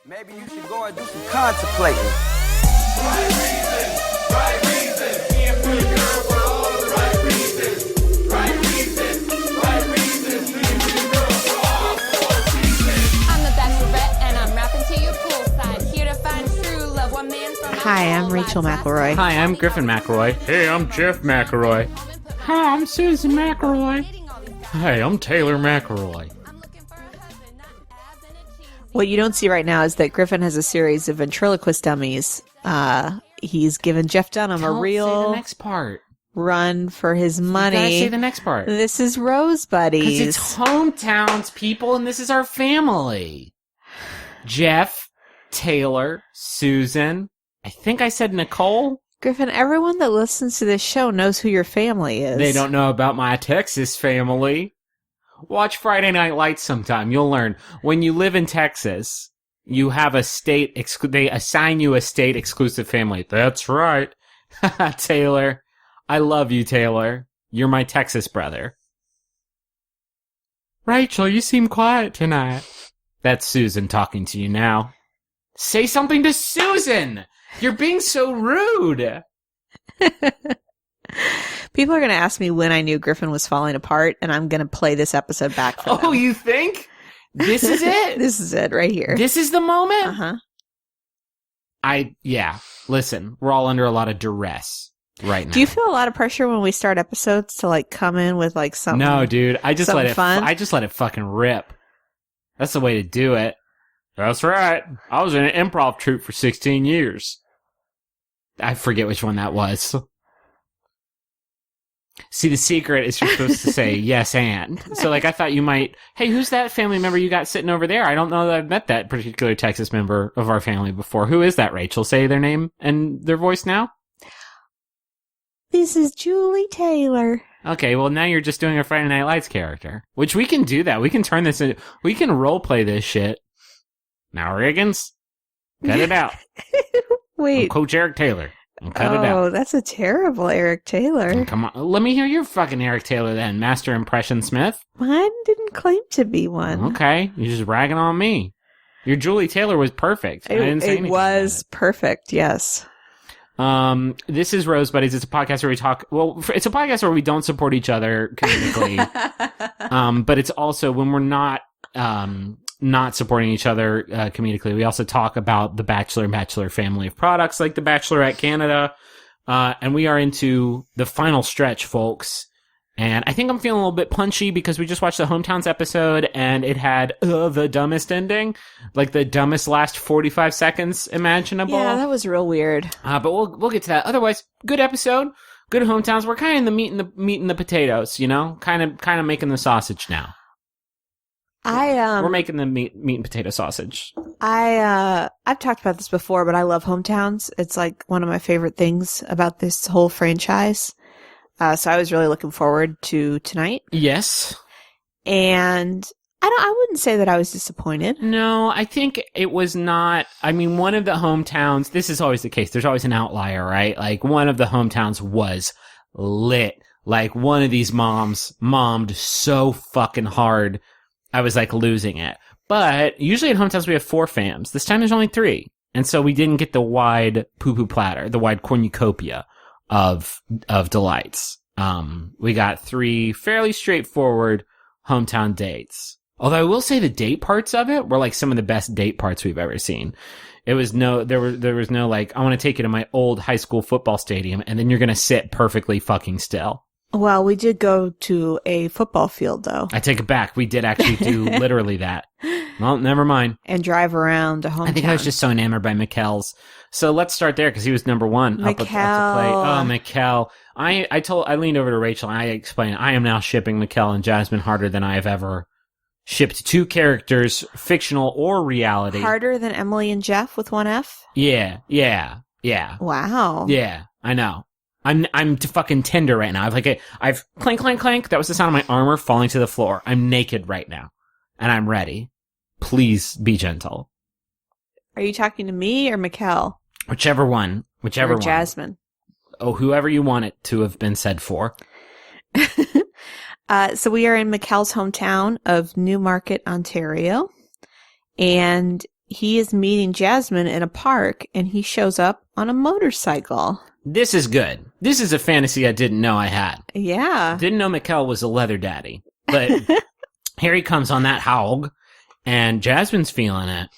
Maybe you should go and do some contemplating. Right reasons, right reasons. Being pretty girl for all the right reasons. Right reasons, right reasons. Being pretty girl for all 4 reasons. I'm the Bachelorette, and I'm rapping to you poolside. Here to find true love, one man from Hi, I'm Rachel McElroy. Hi, I'm Griffin McElroy. Hey, I'm Jeff McElroy. Hi, I'm Susan McElroy. Hey, I'm Taylor McElroy. What you don't see right now is that Griffin has a series of ventriloquist dummies. He's given Jeff Dunham a Don't say real the next part. run for his money. You gotta say the next part. This is Rose Buddies. Because it's hometowns, people, and this is our family. Jeff, Taylor, Susan. I think I said Nicole. Griffin, everyone that listens to this show knows who your family is. They don't know about my Texas family. Watch Friday Night Lights sometime. You'll learn. When you live in Texas, you have a they assign you a state exclusive family. That's right. Taylor. I love you, Taylor. You're my Texas brother. Rachel, you seem quiet tonight. That's Susan talking to you now. Say something to Susan! You're being so rude! People are going to ask me when I knew Griffin was falling apart, and I'm going to play this episode back for them. Oh, you think? This is it? This is it right here. This is the moment? Uh-huh. Yeah. Listen, we're all under a lot of duress right now. Do you feel a lot of pressure when we start episodes to like come in with like something? No, dude. I just let it fun? I just let it fucking rip. That's the way to do it. That's right. I was in an improv troupe for 16 years. I forget which one that was. See, the secret is you're supposed to say yes and. So, like, I thought you might, hey, who's that family member you got sitting over there? I don't know that I've met that particular Texas member of our family before. Who is that, Rachel? Say their name and their voice now. This is Julie Taylor. Okay, well, now you're just doing a Friday Night Lights character, which we can do that. We can turn this in, we can role play this shit. Now, Riggins, cut it out. Wait. I'm Coach Eric Taylor. Cut it out. Oh, that's a terrible Eric Taylor. Come on. Let me hear your fucking Eric Taylor then, Master Impression Smith. Mine didn't claim to be one. Okay. You're just ragging on me. Your Julie Taylor was perfect. I didn't say anything. It was perfect, yes. This is Rose Buddies. It's a podcast where we talk, it's a podcast where we don't support each other comedically. But it's also when we're not supporting each other comedically. We also talk about the Bachelor and Bachelor family of products like the Bachelorette Canada. And we are into the final stretch, folks. And I think I'm feeling a little bit punchy because we just watched the Hometowns episode and it had the dumbest ending. Like the dumbest last 45 seconds imaginable. Yeah, that was real weird. But we'll get to that. Otherwise, good episode. Good Hometowns. We're kind of in the meat and the potatoes, you know? Kind of making the sausage now. We're making the meat and potato sausage. I've talked about this before, but I love Hometowns. It's like one of my favorite things about this whole franchise. So I was really looking forward to tonight. Yes. And I wouldn't say that I was disappointed. No, I think it was not. I mean, one of the hometowns, this is always the case. There's always an outlier, right? Like one of the hometowns was lit. Like one of these moms mommed so fucking hard. I was like losing it. But usually at hometowns we have 4 fams. This time there's only 3. And so we didn't get the wide poo-poo platter, the wide cornucopia of delights. We got 3 fairly straightforward hometown dates. Although I will say the date parts of it were like some of the best date parts we've ever seen. It was there was no like, I want to take you to my old high school football stadium and then you're going to sit perfectly fucking still. Well, we did go to a football field, though. I take it back. We did actually do literally that. Well, never mind. And drive around a hometown. I think I was just so enamored by Mikkel's. So let's start there because he was number 1 up to play. Oh, Mikkel. I leaned over to Rachel and I explained, I am now shipping Mikkel and Jasmine harder than I have ever shipped 2 characters, fictional or reality. Harder than Emily and Jeff with 1 F? Yeah. Wow. Yeah, I know. I'm fucking tender right now. I've clank, clank, clank. That was the sound of my armor falling to the floor. I'm naked right now. And I'm ready. Please be gentle. Are you talking to me or Mikkel? Whichever one. Or Jasmine. Oh, whoever you want it to have been said for. So we are in Mikkel's hometown of Newmarket, Ontario. And he is meeting Jasmine in a park, and he shows up on a motorcycle. This is good. This is a fantasy I didn't know I had. Yeah. Didn't know Mikkel was a leather daddy. But here he comes on that hog, and Jasmine's feeling it.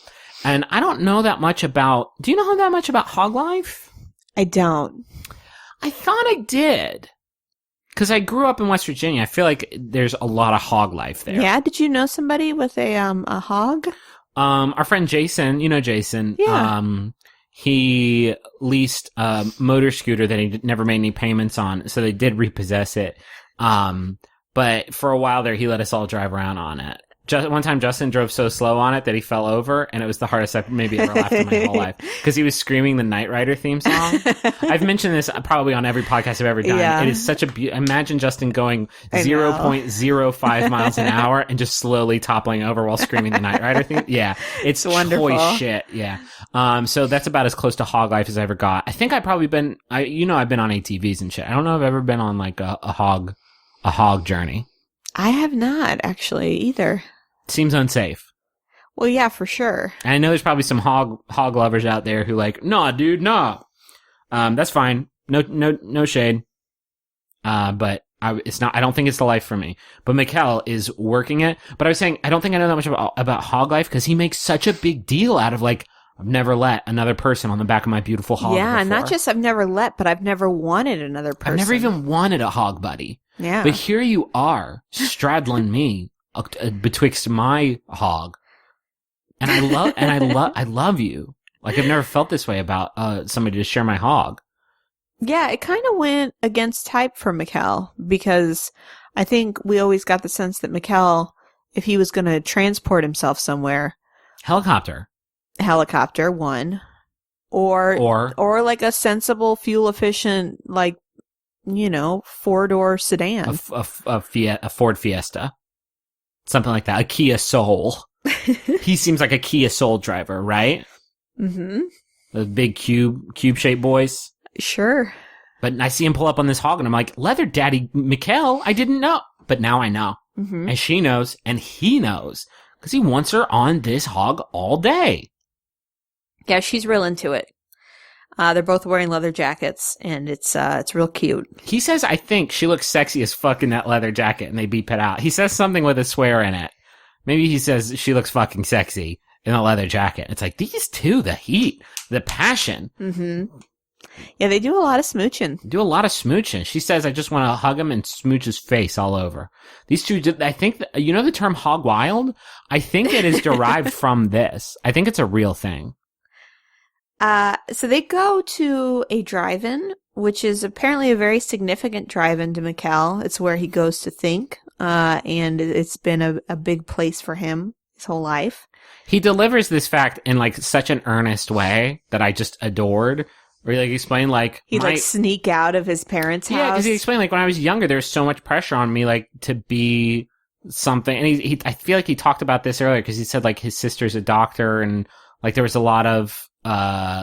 And I don't know that much about... Do you know that much about hog life? I don't. I thought I did. Because I grew up in West Virginia. I feel like there's a lot of hog life there. Yeah? Did you know somebody with a hog? Our friend Jason, you know Jason. Yeah. He leased a motor scooter that he never made any payments on, so they did repossess it. But for a while there, he let us all drive around on it. One time, Justin drove so slow on it that he fell over, and it was the hardest I've maybe ever laughed in my whole life because he was screaming the Knight Rider theme song. I've mentioned this probably on every podcast I've ever done. Yeah. It is such a imagine Justin going 0.05 miles an hour and just slowly toppling over while screaming the Knight Rider theme. Yeah, it's wonderful. toy shit. Yeah. So that's about as close to hog life as I ever got. I think I've probably been. I've been on ATVs and shit. I don't know if I've ever been on like a hog journey. I have not, actually, either. Seems unsafe. Well, yeah, for sure. And I know there's probably some hog lovers out there who like, nah, dude, nah. That's fine. No shade. But it's not. I don't think it's the life for me. But Mikkel is working it. But I was saying I don't think I know that much about hog life because he makes such a big deal out of like I've never let another person on the back of my beautiful hog. Yeah, before. not just I've never let, but I've never wanted another person. I've never even wanted a hog buddy. Yeah. But here you are straddling me betwixt my hog, and I love you. Like I've never felt this way about somebody to share my hog. Yeah, it kind of went against type for Mikkel because I think we always got the sense that Mikkel, if he was going to transport himself somewhere, Helicopter, one, or like a sensible, fuel efficient, like 4-door sedan, a Ford Fiesta. Something like that. A Kia Soul. He seems like a Kia Soul driver, right? Mm-hmm. The big cube-shaped boys. Sure. But I see him pull up on this hog, and I'm like, Leather Daddy Mikkel, I didn't know. But now I know. Mm-hmm. And she knows, and he knows. Because he wants her on this hog all day. Yeah, she's real into it. They're both wearing leather jackets, and it's real cute. He says, I think she looks sexy as fuck in that leather jacket, and they beep it out. He says something with a swear in it. Maybe he says she looks fucking sexy in a leather jacket. It's like, these two, the heat, the passion. Mm-hmm. Yeah, they do a lot of smooching. She says, I just want to hug him and smooch his face all over. These two, I think, the term hog wild? I think it is derived from this. I think it's a real thing. So they go to a drive-in, which is apparently a very significant drive-in to Mikkel. It's where he goes to think, and it's been a big place for him his whole life. He delivers this fact in like such an earnest way that I just adored. Where he like explained like he'd like sneak out of his parents' house. Yeah, because he explained like when I was younger, there was so much pressure on me like to be something, and he I feel like he talked about this earlier because he said like his sister's a doctor and like there was a lot of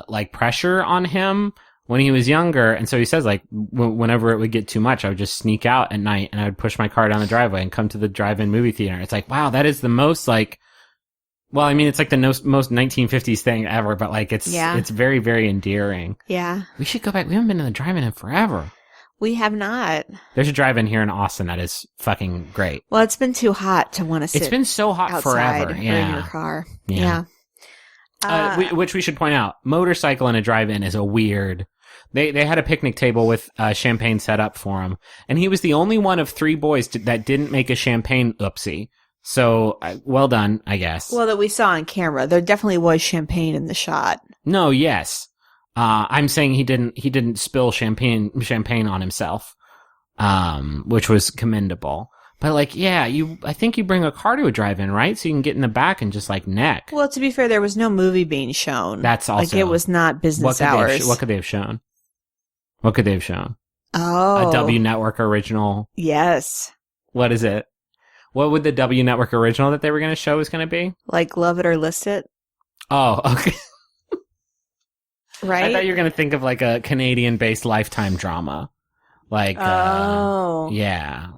like pressure on him when he was younger, and so he says like whenever it would get too much, I would just sneak out at night and I would push my car down the driveway and come to the drive-in movie theater. It's like, wow, that is the most like, well, I mean, it's like the most 1950s thing ever, but like it's very, very endearing. Yeah, we should go back. We haven't been to the drive-in in forever. We have not. There's a drive-in here in Austin that is fucking great. Well, it's been too hot to want to sit. It's been so hot outside forever. Or Yeah, in your car. Yeah. Which we should point out, motorcycle in a drive-in is a weird. They had a picnic table with champagne set up for him, and he was the only one of 3 boys that didn't make a champagne oopsie. So, well done, I guess. Well, that we saw on camera, there definitely was champagne in the shot. No, yes, I'm saying he didn't spill champagne on himself, which was commendable. But like, yeah, I think you bring a car to a drive-in, right? So you can get in the back and just like neck. Well, to be fair, there was no movie being shown. That's also like it was not business hours. What could they have shown? Oh, a W Network original. Yes. What is it? What would the W Network original that they were going to show was going to be? Like Love It or List It. Oh, okay. Right. I thought you were going to think of like a Canadian-based Lifetime drama, like yeah.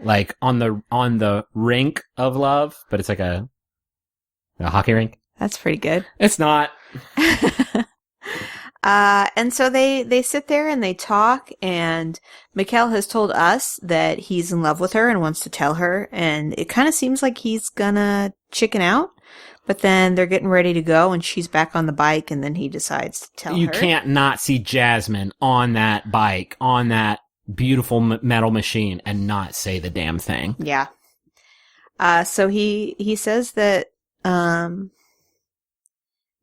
Like on the rink of love, but it's like a hockey rink. That's pretty good. It's not. And so they sit there and they talk, and Mikkel has told us that he's in love with her and wants to tell her, and it kind of seems like he's gonna chicken out, but then they're getting ready to go, and she's back on the bike, and then he decides to tell her. You can't not see Jasmine on that bike, on that beautiful metal machine, and not say the damn thing. Yeah. So he says that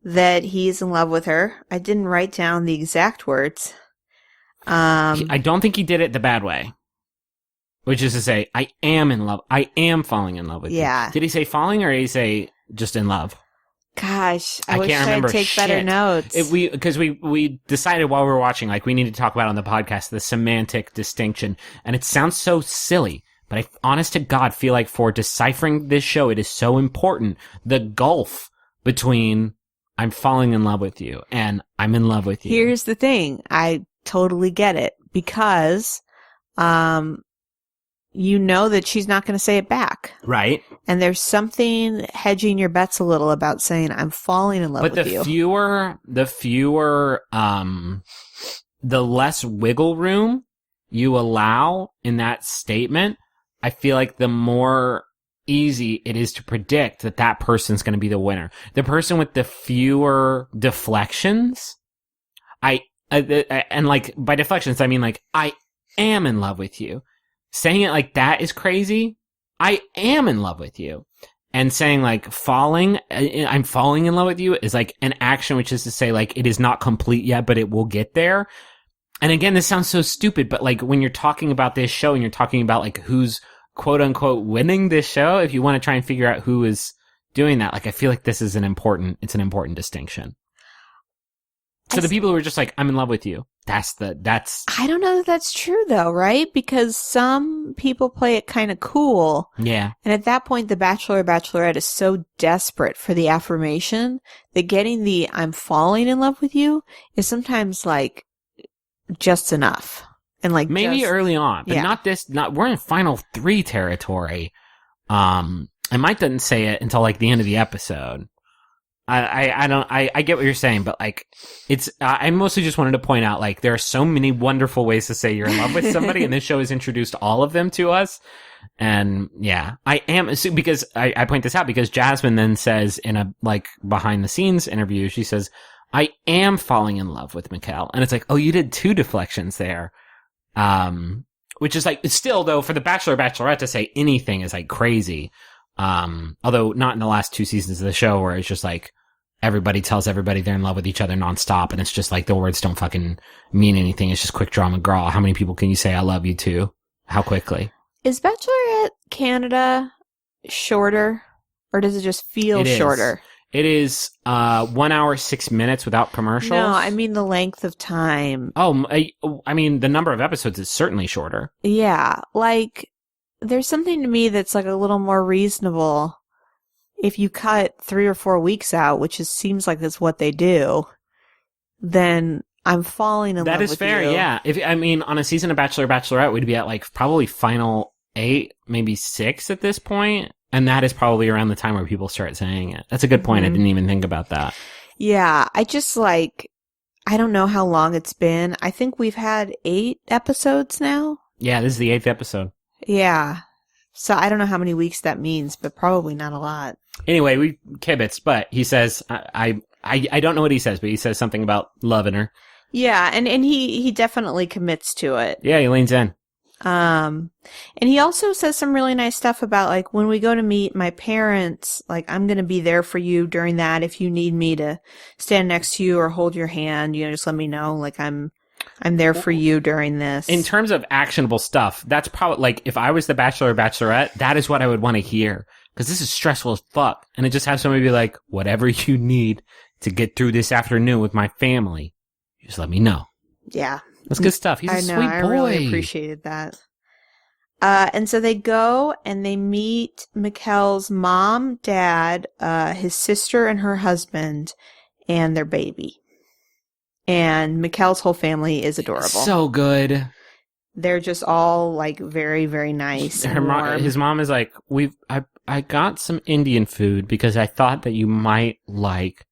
that he's in love with her. I didn't write down the exact words. I don't think he did it the bad way. Which is to say, I am in love. I am falling in love with you. Yeah. Did he say falling, or did he say just in love? Gosh, I wish can't remember I'd take better shit. notes. Because we decided while we were watching, like, we need to talk about on the podcast the semantic distinction, and it sounds so silly, but I, honest to God, feel like for deciphering this show, it is so important. The gulf between I'm falling in love with you and I'm in love with you. Here's the thing. I totally get it, because you know that she's not going to say it back. Right. And there's something hedging your bets a little about saying, I'm falling in love with you. But the less wiggle room you allow in that statement, I feel like the more easy it is to predict that that person's going to be the winner. The person with the fewer deflections, and like by deflections, I mean like, I am in love with you. Saying it like that is crazy. I am in love with you. And saying like I'm falling in love with you is like an action, which is to say like it is not complete yet, but it will get there. And again, this sounds so stupid, but like when you're talking about this show and you're talking about like who's quote unquote winning this show, if you want to try and figure out who is doing that, like I feel like this is an important distinction. So the people who are just like, I'm in love with you, that's I don't know that that's true though, right? Because some people play it kind of cool. Yeah. And at that point, the Bachelor or Bachelorette is so desperate for the affirmation that getting the I'm falling in love with you is sometimes like just enough. And like maybe early on, but yeah. we're in final 3 territory. And Mike doesn't say it until like the end of the episode. I get what you're saying, but like I mostly just wanted to point out like there are so many wonderful ways to say you're in love with somebody, and this show has introduced all of them to us. And yeah, I am, because I point this out because Jasmine then says in a like behind the scenes interview, she says, I am falling in love with Mikkel. And it's like, oh, you did 2 deflections there. Which is like, it's still though, for the Bachelor or Bachelorette to say anything is like crazy. Although not in the last 2 seasons of the show where it's just like, everybody tells everybody they're in love with each other nonstop. And it's just like the words don't fucking mean anything. It's just quick draw McGraw. How many people can you say I love you to? How quickly? Is Bachelorette Canada shorter, or does it just feel shorter? It is 1 hour 6 minutes without commercials. No, I mean the length of time. Oh, I mean the number of episodes is certainly shorter. Yeah, like there's something to me that's like a little more reasonable if you cut 3 or 4 weeks out, which seems like that's what they do. Then I'm falling in love with you. That is fair, yeah. I mean, on a season of Bachelor or Bachelorette, we'd be at like probably final 8, maybe 6 at this point. And that is probably around the time where people start saying it. That's a good point. Mm-hmm. I didn't even think about that. Yeah, I just like, I don't know how long it's been. I think we've had 8 episodes now. Yeah, this is the 8th episode. Yeah. So I don't know how many weeks that means, but probably not a lot. Anyway, we kibitz, but he says, I don't know what he says, but he says something about loving her. Yeah, and he definitely commits to it. Yeah, he leans in. And he also says some really nice stuff about like when we go to meet my parents, like I'm going to be there for you during that. If you need me to stand next to you or hold your hand, just let me know. Like I'm there for you during this. In terms of actionable stuff, that's probably like if I was the Bachelor or Bachelorette, that is what I would want to hear, because this is stressful as fuck. And it just have somebody be like, whatever you need to get through this afternoon with my family, just let me know. Yeah. That's good stuff. He's a sweet boy. I really appreciated that. And so they go and they meet Mikkel's mom, dad, his sister and her husband, and their baby. And Mikkel's whole family is adorable. So good. They're just all like very, very nice. And warm. His mom is like, I got some Indian food because I thought that you might like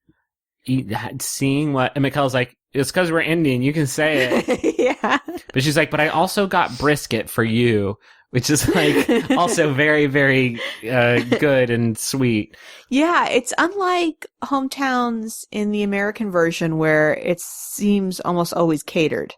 seeing what. And Mikkel's like, it's because we're Indian. You can say it. Yeah. But she's like, but I also got brisket for you, which is like also very, very good and sweet. Yeah, it's unlike hometowns in the American version where it seems almost always catered.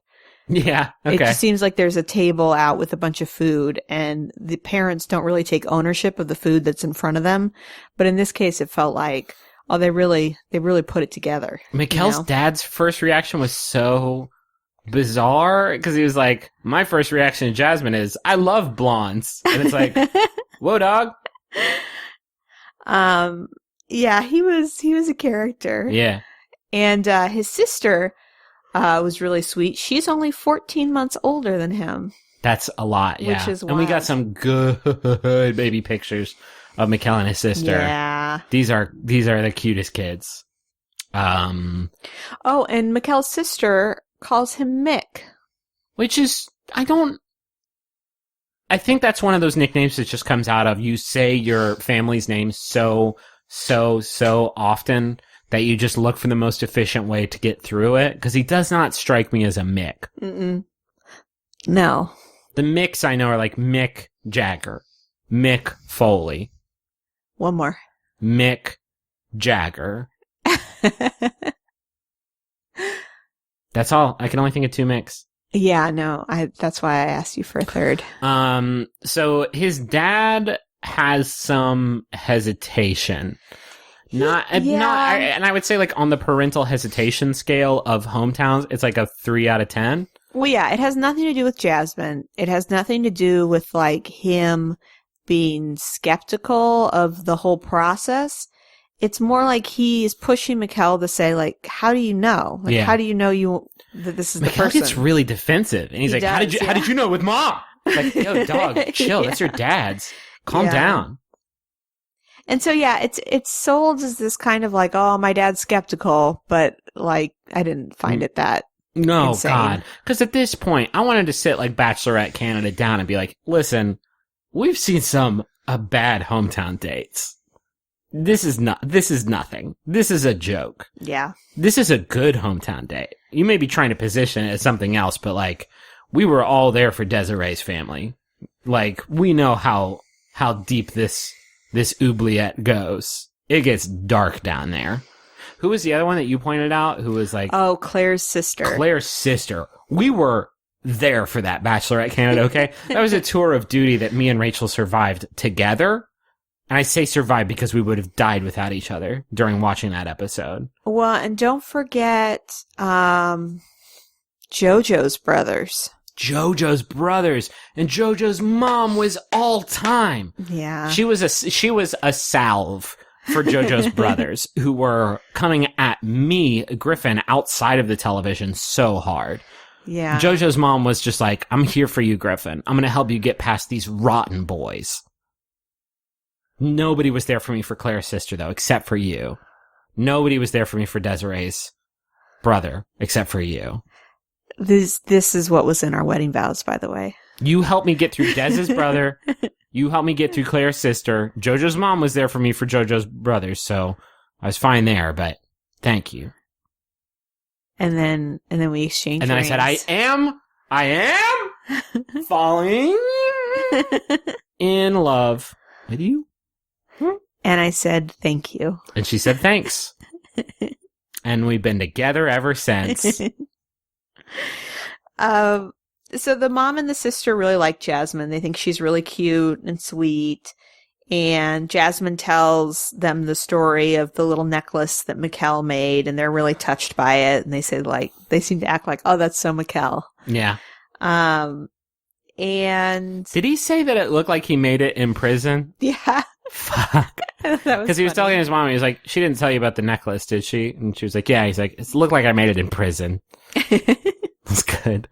Yeah, okay. It just seems like there's a table out with a bunch of food and the parents don't really take ownership of the food that's in front of them. But in this case, it felt like, oh, they really put it together. Mikkel's dad's first reaction was so bizarre because he was like, my first reaction to Jasmine is, I love blondes. And it's like, whoa, dog. Yeah, he was a character. Yeah. And his sister was really sweet. She's only 14 months older than him. That's a lot, yeah. Which is wild. And we got some good baby pictures of Mikkel and his sister. Yeah. These are the cutest kids. Oh, and Mikkel's sister calls him Mick. Which is, I think that's one of those nicknames that just comes out of you say your family's name so often that you just look for the most efficient way to get through it. Because he does not strike me as a Mick. Mm-mm. No. The Micks I know are like Mick Jagger, Mick Foley. One more. Mick Jagger. That's all. I can only think of two Micks. Yeah, no. That's why I asked you for a third. So his dad has some hesitation. And I would say like on the parental hesitation scale of hometowns, it's like a 3 out of 10. Well, yeah, it has nothing to do with Jasmine. It has nothing to do with like him being skeptical of the whole process. It's more like he's pushing Mikkel to say like, how do you know? Like, how do you know that this is the person? Mikkel gets really defensive and he's like, how did you know with mom? Like, yo, dog, chill. That's your dad's. Calm down. And so, yeah, it's sold as this kind of like, oh, my dad's skeptical, but like, I didn't find it that insane. God. Because at this point, I wanted to sit like Bachelorette Canada down and be like, listen, we've seen some bad hometown dates. This is nothing. This is a joke. Yeah. This is a good hometown date. You may be trying to position it as something else, but like, we were all there for Desiree's family. Like, we know how deep this oubliette goes. It gets dark down there. Who was the other one that you pointed out? Who was like... Oh, Claire's sister. Claire's sister. We were there for that Bachelorette Canada, okay? That was a tour of duty that me and Rachel survived together. And I say survived because we would have died without each other during watching that episode. Well, and don't forget JoJo's brothers. JoJo's brothers, and JoJo's mom was all time. Yeah. She was a salve for JoJo's brothers who were coming at me, Griffin, outside of the television so hard. Yeah. JoJo's mom was just like, I'm here for you, Griffin. I'm going to help you get past these rotten boys. Nobody was there for me for Claire's sister, though, except for you. Nobody was there for me for Desiree's brother, except for you. This is what was in our wedding vows, by the way. You helped me get through Dez's brother. You helped me get through Claire's sister. JoJo's mom was there for me for JoJo's brothers, so I was fine there, but thank you. And then we exchanged And then rings. I said, I am falling in love with you. And I said, thank you. And she said, thanks. And we've been together ever since. So the mom and the sister really like Jasmine. They think she's really cute and sweet. And Jasmine tells them the story of the little necklace that Mikkel made, and they're really touched by it. And they say they seem to act like, oh, that's so Mikkel. Yeah. And did he say that it looked like he made it in prison? Yeah. Fuck. Because he was telling his mom, he was like, she didn't tell you about the necklace, did she? And she was like, yeah. He's like, it looked like I made it in prison. That's good.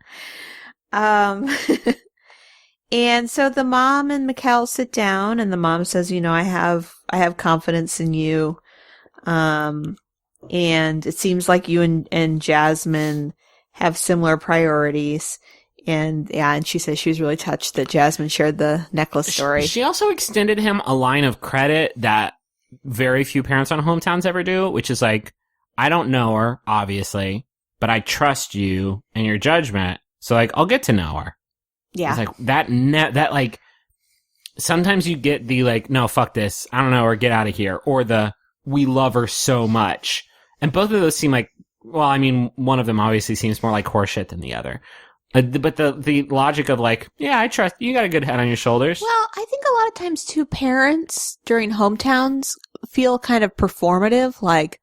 And so the mom and Mikkel sit down, and the mom says, I have confidence in you. And it seems like you and Jasmine have similar priorities. And yeah, and she says she was really touched that Jasmine shared the necklace story. She also extended him a line of credit that very few parents on Hometowns ever do, which is like, I don't know her, obviously, but I trust you and your judgment. So like, I'll get to know her. Yeah. It's like that like, sometimes you get the like, no, fuck this, I don't know, or get out of here, or the we love her so much. And both of those seem like, well, I mean, one of them obviously seems more like horseshit than the other. But the logic of like, yeah, I trust you, got a good head on your shoulders. Well, I think a lot of times too, parents during Hometowns feel kind of performative. Like,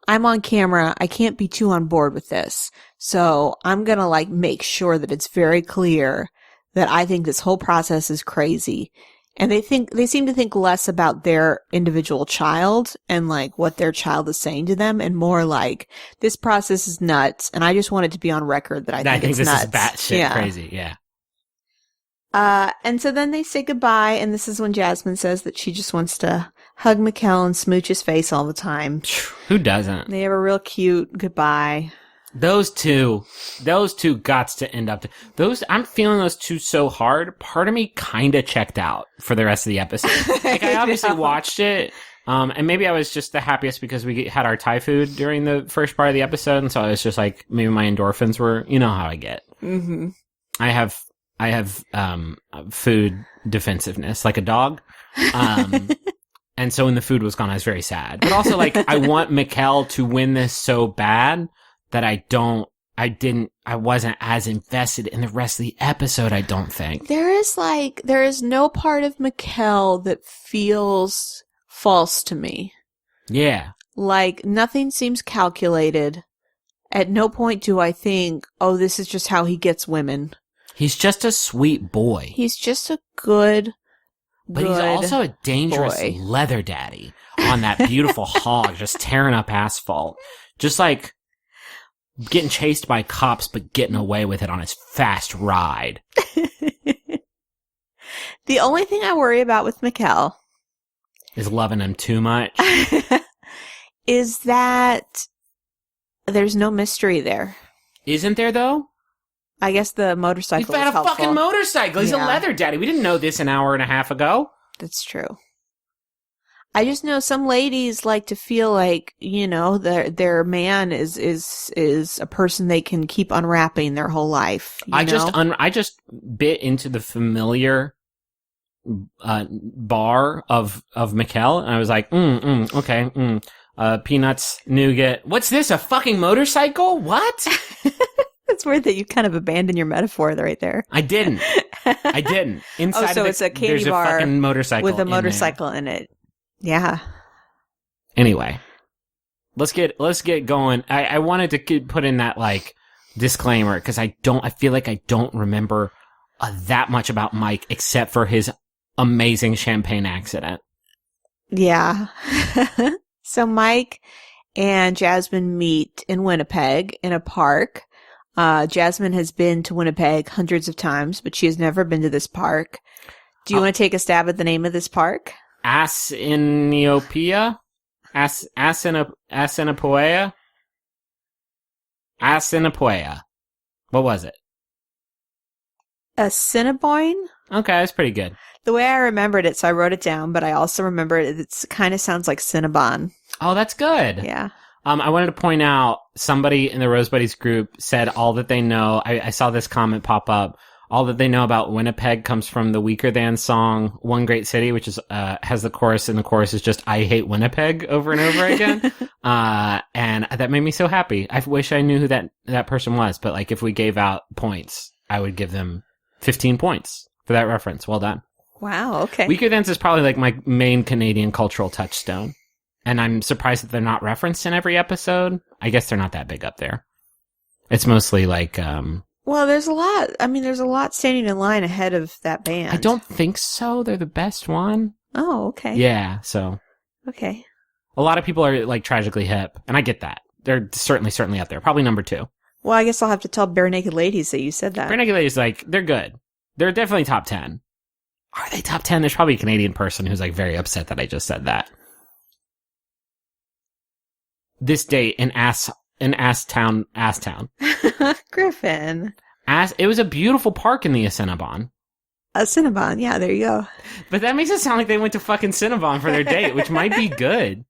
I'm on camera, I can't be too on board with this, so I'm gonna like make sure that it's very clear that I think this whole process is crazy. And they seem to think less about their individual child and like what their child is saying to them, and more like, this process is nuts, and I just want it to be on record that I think it's this nuts. is batshit crazy, yeah. And so then they say goodbye, and this is when Jasmine says that she just wants to hug Mikkel and smooch his face all the time. Who doesn't? They have a real cute goodbye. Those two gots to end up. I'm feeling those two so hard. Part of me kind of checked out for the rest of the episode. Like, I obviously watched it, and maybe I was just the happiest because we had our Thai food during the first part of the episode, and so I was just like, maybe my endorphins were, you know how I get. Mm-hmm. I have food defensiveness like a dog. And so when the food was gone, I was very sad. But also, like, I want Mikkel to win this so bad that I wasn't as invested in the rest of the episode, I don't think. There is no part of Mikkel that feels false to me. Yeah. Like, nothing seems calculated. At no point do I think, oh, this is just how he gets women. He's just a sweet boy. He's just a good But he's also a dangerous boy. leather daddy on that beautiful hog, just tearing up asphalt. Just like getting chased by cops, but getting away with it on his fast ride. The only thing I worry about with Mikkel Is loving him too much. is that there's no mystery there. Isn't there, though? I guess the motorcycle He's got is a helpful. fucking motorcycle. He's Yeah. a leather daddy. We didn't know this an hour and a half ago. That's true. I just know some ladies like to feel like, you know, their man is a person they can keep unwrapping their whole life. I just bit into the familiar bar of Mikkel, and I was like, okay, peanuts, nougat. What's this? A fucking motorcycle? What? It's weird that you kind of abandoned your metaphor right there. I didn't. Inside so of it's a candy there's bar a fucking motorcycle with a in there. motorcycle in it. Yeah. Anyway, let's get going. I wanted to put in that like disclaimer because I feel like I don't remember that much about Mike except for his amazing champagne accident. Yeah. So Mike and Jasmine meet in Winnipeg in a park. Jasmine has been to Winnipeg hundreds of times, but she has never been to this park. Do you want to take a stab at the name of this park? Assiniopia? Assinipoea? Assinipoea. What was it? Assiniboine? Okay, that's pretty good. The way I remembered it, so I wrote it down, but I also remember it kind of sounds like Cinnabon. Oh, that's good. Yeah. I wanted to point out, somebody in the Rose Buddies group said all that they know. I saw this comment pop up. All that they know about Winnipeg comes from the Weaker Than song, One Great City, which is, has the chorus, and the chorus is just, I hate Winnipeg over and over again. And that made me so happy. I wish I knew who that person was, but like, if we gave out points, I would give them 15 points for that reference. Well done. Wow, okay. Weaker Thans is probably like my main Canadian cultural touchstone. And I'm surprised that they're not referenced in every episode. I guess they're not that big up there. It's mostly like, well, there's a lot. I mean, there's a lot standing in line ahead of that band. I don't think so. They're the best one. Oh, okay. Yeah, so. Okay. A lot of people are like tragically hip, and I get that. They're certainly up there. Probably number 2. Well, I guess I'll have to tell Bare Naked Ladies that you said that. Bare Naked Ladies, like, they're good. They're definitely top 10. Are they top 10? There's probably a Canadian person who's like very upset that I just said that. This date in Asstown. Griffin. It was a beautiful park in the Cinnabon. A Cinnabon. Yeah, there you go. But that makes it sound like they went to fucking Cinnabon for their date, which might be good.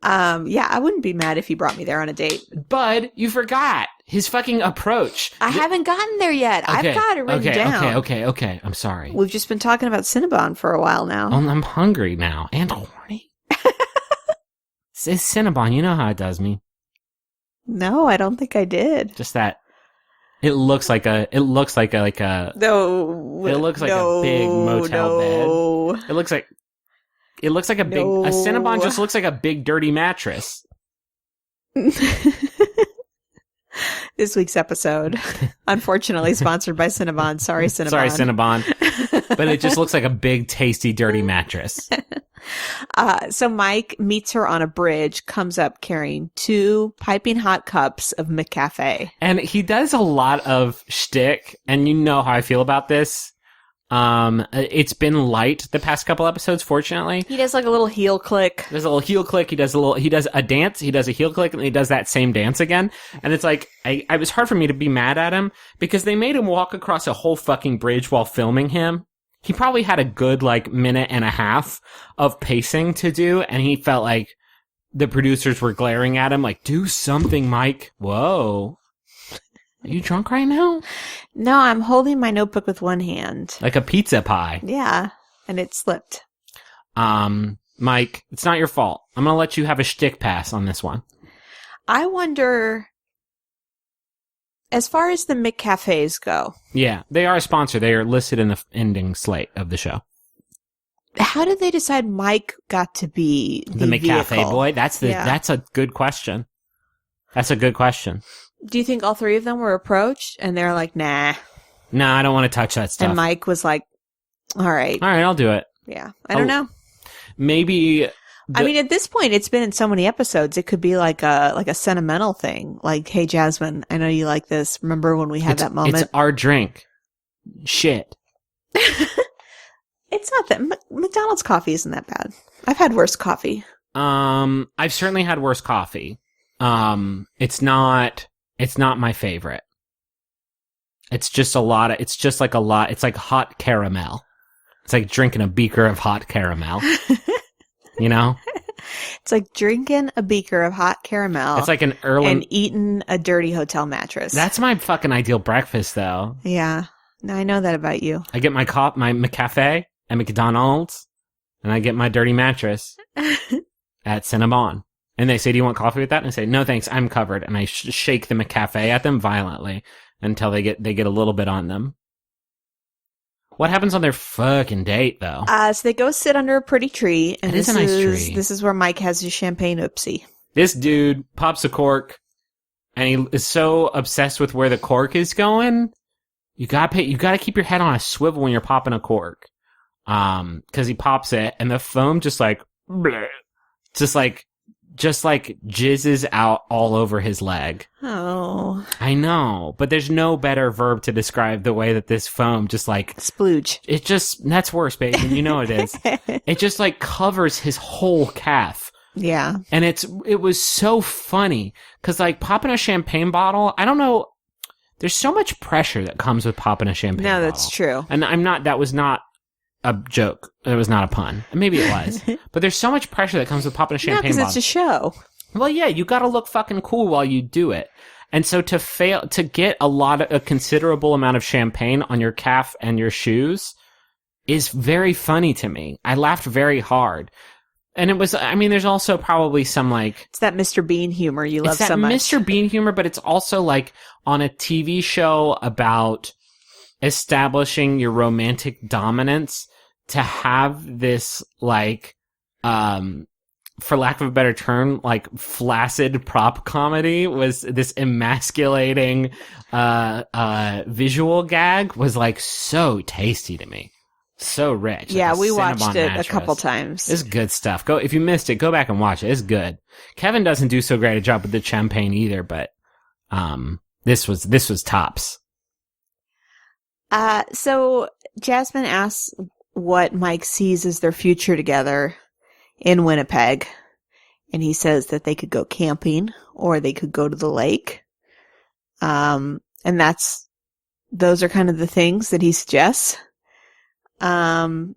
Yeah, I wouldn't be mad if he brought me there on a date. Bud, you forgot his fucking approach. I haven't gotten there yet. Okay, I've got it written down. Okay. I'm sorry. We've just been talking about Cinnabon for a while now. I'm hungry now and horny. It's Cinnabon. You know how it does me. No, I don't think I did. Just that. It looks like a. No. It looks like a big motel bed. It looks like a big. A Cinnabon just looks like a big dirty mattress. This week's episode, unfortunately, sponsored by Cinnabon. Sorry, Cinnabon. Sorry, Cinnabon. But it just looks like a big, tasty, dirty mattress. So Mike meets her on a bridge, comes up carrying 2 piping hot cups of McCafe. And he does a lot of shtick, and you know how I feel about this. It's been light the past couple episodes, fortunately. He does like a little heel click. There's a little heel click. He does a dance. He does a heel click, and he does that same dance again. And it's like, it was hard for me to be mad at him because they made him walk across a whole fucking bridge while filming him. He probably had a good like minute and a half of pacing to do, and he felt like the producers were glaring at him like, do something, Mike. Whoa. Are you drunk right now? No, I'm holding my notebook with one hand. Like a pizza pie. Yeah, and it slipped. Mike, it's not your fault. I'm going to let you have a shtick pass on this one. I wonder, as far as the McCafes go. Yeah, they are a sponsor. They are listed in the ending slate of the show. How did they decide Mike got to be the McCafe vehicle? boy? That's a good question. That's a good question. Do you think all 3 of them were approached and they're like, nah? No, I don't want to touch that stuff. And Mike was like, all right, I'll do it. Yeah, I don't know. Maybe. I mean, at this point, it's been in so many episodes. It could be like a sentimental thing. Like, hey, Jasmine, I know you like this. Remember when we had that moment? It's our drink. Shit. It's not that McDonald's coffee isn't that bad. I've had worse coffee. I've certainly had worse coffee. It's not my favorite. It's like hot caramel. It's like drinking a beaker of hot caramel. You know? It's like drinking a beaker of hot caramel. It's like and eating a dirty hotel mattress. That's my fucking ideal breakfast, though. Yeah. No, I know that about you. I get my McCafe at McDonald's, and I get my dirty mattress at Cinnabon. And they say, do you want coffee with that? And I say, no, thanks, I'm covered. And I shake the McCafe at them violently until they get a little bit on them. What happens on their fucking date, though? So they go sit under a pretty tree. And it is a nice tree. This is where Mike has his champagne oopsie. This dude pops a cork, and he is so obsessed with where the cork is going. You gotta keep your head on a swivel when you're popping a cork. 'Cause he pops it, and the foam just like, bleh, just like jizzes out all over his leg. Oh. I know, but there's no better verb to describe the way that this foam just like... Splooge. That's worse, baby. You know it is. It just like covers his whole calf. Yeah. And it was so funny, because like popping a champagne bottle, I don't know, there's so much pressure that comes with popping a champagne bottle. No, that's true. And that was not a joke. It was not a pun. Maybe it was. But there's so much pressure that comes with popping a champagne bottle. because it's a show. Well, yeah, you gotta look fucking cool while you do it. And so to get a considerable amount of champagne on your calf and your shoes is very funny to me. I laughed very hard. And it was, I mean, there's also probably some like... It's that Mr. Bean humor you love so much. It's that Mr. Bean humor, but it's also like on a TV show about establishing your romantic dominance, to have this like, for lack of a better term, like flaccid prop comedy was this emasculating, visual gag was like so tasty to me. So rich. Yeah, like we watched it mattress. a couple times. It's good stuff. If you missed it, go back and watch it. It's good. Kevin doesn't do so great a job with the champagne either, but, this was tops. So Jasmine asks what Mike sees as their future together in Winnipeg. And he says that they could go camping or they could go to the lake. And that's those are kind of the things that he suggests. And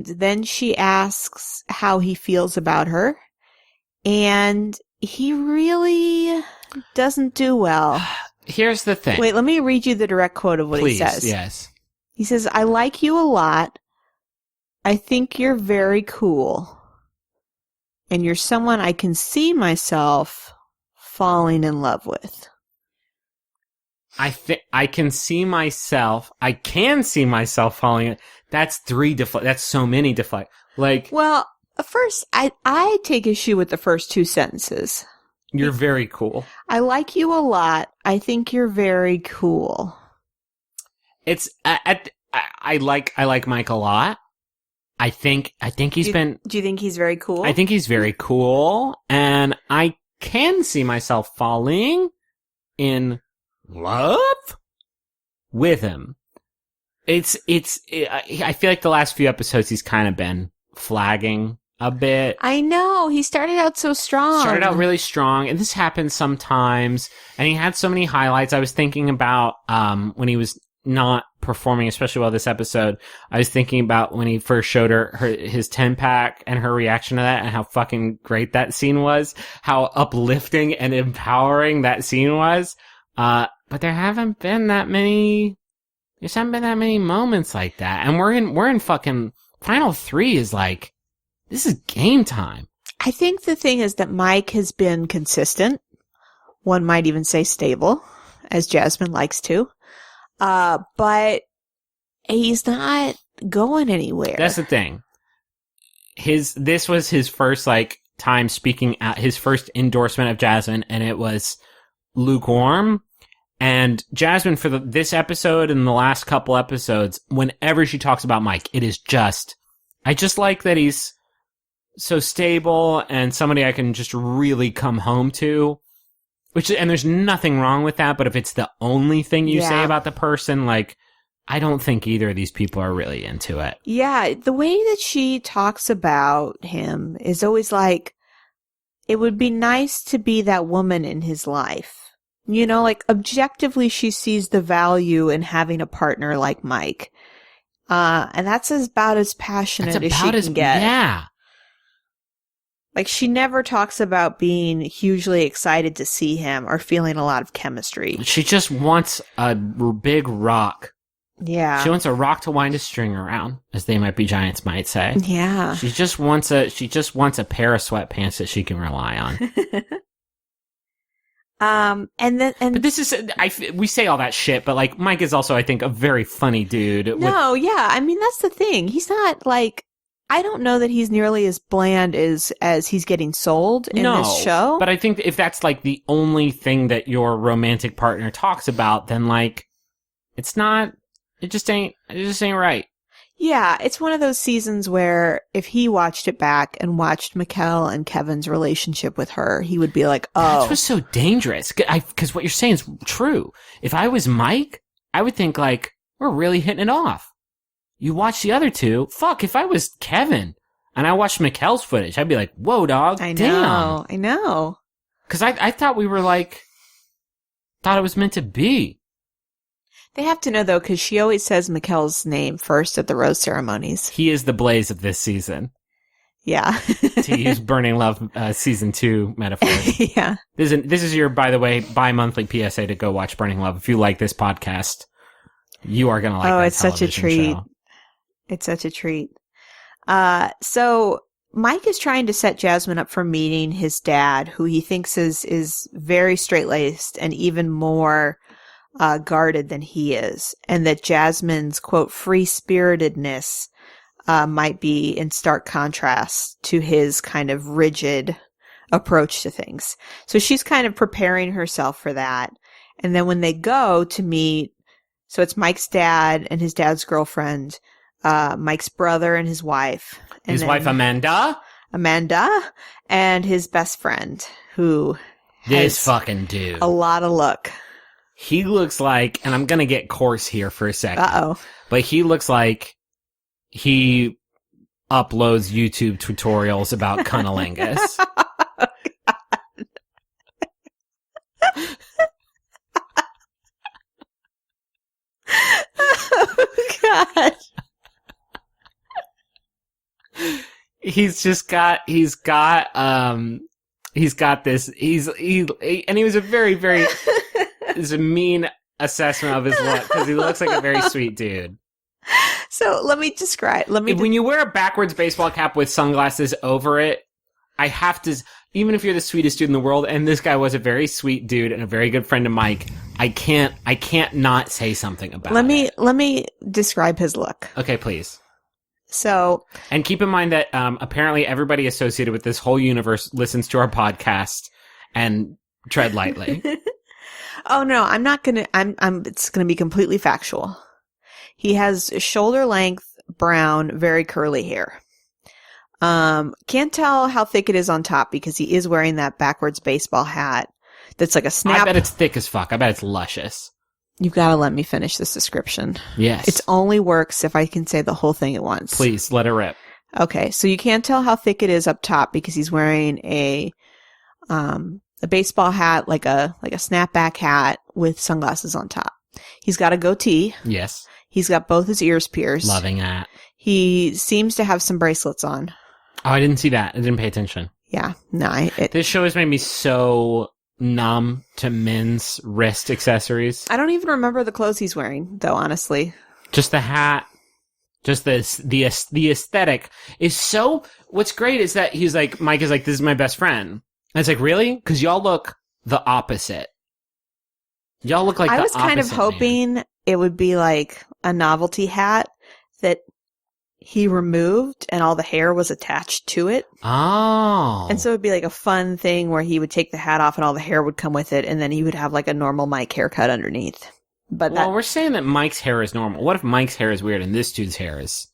then she asks how he feels about her. And he really doesn't do well. Here's the thing. Wait, let me read you the direct quote of what he says. Yes. He says, I like you a lot. I think you're very cool. And you're someone I can see myself falling in love with. I can see myself falling. That's that's so many deflect. Like, Well, first, I take issue with the first two sentences. you're very cool. I like you a lot. I think you're very cool. It's I like Mike a lot. I think he's been. Do you think he's very cool? I think he's very cool, and I can see myself falling in love with him. I feel like the last few episodes he's kind of been flagging a bit. I know. He started out so strong. Started out really strong, and this happens sometimes. And he had so many highlights. I was thinking about when he was not performing especially well this episode. I was thinking about when he first showed her his 10-pack and her reaction to that, and how fucking great that scene was. How uplifting and empowering that scene was. But there haven't been that many. There's haven't been that many moments like that, and we're in fucking final 3 is like, this is game time. I think the thing is that Mike has been consistent. One might even say stable, as Jasmine likes to. But he's not going anywhere. That's the thing. This was his first time speaking out, his first endorsement of Jasmine, and it was lukewarm. And Jasmine, for this episode and the last couple episodes, whenever she talks about Mike, it is just, I just like that he's so stable and somebody I can just really come home to. And there's nothing wrong with that, but if it's the only thing you say about the person, I don't think either of these people are really into it. Yeah, the way that she talks about him is always like, it would be nice to be that woman in his life. You know, objectively, she sees the value in having a partner like Mike. And that's about as passionate as she can get. Yeah. She never talks about being hugely excited to see him or feeling a lot of chemistry. She just wants a big rock. Yeah. She wants a rock to wind a string around, as They Might Be Giants might say. Yeah. She just wants a pair of sweatpants that she can rely on. But this is, we say all that shit, but Mike is also, I think, a very funny dude. No, yeah. I mean, that's the thing. He's not I don't know that he's nearly as bland as he's getting sold in this show. But I think if that's the only thing that your romantic partner talks about, then it's not, it just ain't right. Yeah, it's one of those seasons where if he watched it back and watched Mikkel and Kevin's relationship with her, he would be like, oh. That's what's so dangerous. Because what you're saying is true. If I was Mike, I would think we're really hitting it off. You watch the other two. Fuck, if I was Kevin and I watched Mikkel's footage, I'd be like, whoa, dog. I damn. know. Because I thought we were thought it was meant to be. They have to know, though, because she always says Mikkel's name first at the rose ceremonies. He is the Blaze of this season. Yeah. To use Burning Love season 2 metaphor. Yeah. This is your, by the way, bi-monthly PSA to go watch Burning Love. If you like this podcast, you are going to like that it's such a treat. Show. It's such a treat. So Mike is trying to set Jasmine up for meeting his dad, who he thinks is very straight-laced and even more guarded than he is. And that Jasmine's, quote, free-spiritedness might be in stark contrast to his kind of rigid approach to things. So she's kind of preparing herself for that. And then when they go to meet, so it's Mike's dad and his dad's girlfriend, Mike's brother and his wife. And his wife, Amanda, and his best friend, who this fucking dude. A lot of look. He looks like, and I'm going to get coarse here for a second. Uh-oh. But he looks like he uploads YouTube tutorials about cunnilingus. he's got this, and he was a very, very, it's a mean assessment of his look, because he looks like a very sweet dude. So let me describe. When you wear a backwards baseball cap with sunglasses over it, I have to, even if you're the sweetest dude in the world, and this guy was a very sweet dude and a very good friend of Mike, I can't not say something about it. Let me describe his look. Okay, please. So, and keep in mind that apparently everybody associated with this whole universe listens to our podcast, and tread lightly. oh no, I'm not gonna. It's gonna be completely factual. He has shoulder length brown, very curly hair. Can't tell how thick it is on top because he is wearing that backwards baseball hat that's like a snap. I bet it's thick as fuck. I bet it's luscious. You've got to let me finish this description. Yes. It only works if I can say the whole thing at once. Please, let it rip. Okay, so you can't tell how thick it is up top because he's wearing a baseball hat, like a snapback hat with sunglasses on top. He's got a goatee. Yes. He's got both his ears pierced. Loving that. He seems to have some bracelets on. Oh, I didn't see that. I didn't pay attention. Yeah, no. This show has made me so numb to men's wrist accessories. I don't even remember the clothes he's wearing, though, honestly. Just the hat. Just the aesthetic is so... What's great is that he's like, Mike is like, this is my best friend. And it's like, really? Because y'all look the opposite. Y'all look like the opposite. I was kind of hoping it would be like a novelty hat that he removed and all the hair was attached to it. Oh. And so it'd be like a fun thing where he would take the hat off and all the hair would come with it, and then he would have like a normal Mike haircut underneath. But we're saying that Mike's hair is normal. What if Mike's hair is weird and this dude's hair is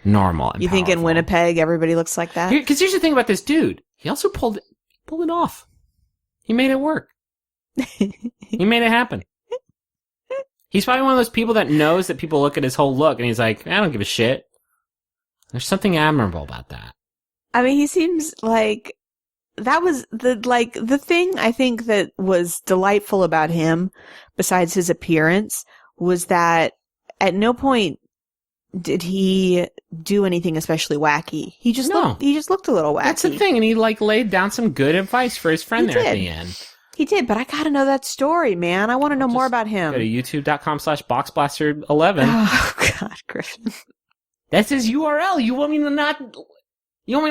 normal and You think in Winnipeg everybody looks like that? Because here's the thing about this dude. He also pulled it off. He made it work. He made it happen. He's probably one of those people that knows that people look at his whole look and he's like, I don't give a shit. There's something admirable about that. I mean, he seems like that was the thing I think that was delightful about him, besides his appearance, was that at no point did he do anything especially wacky. He just looked a little wacky. That's the thing, and he laid down some good advice for his friend at the end. He did, but I gotta know that story, man. I want to know more about him. Go to youtube.com/BoxBlaster11. Oh, God, Griffin. That's his URL. You want me to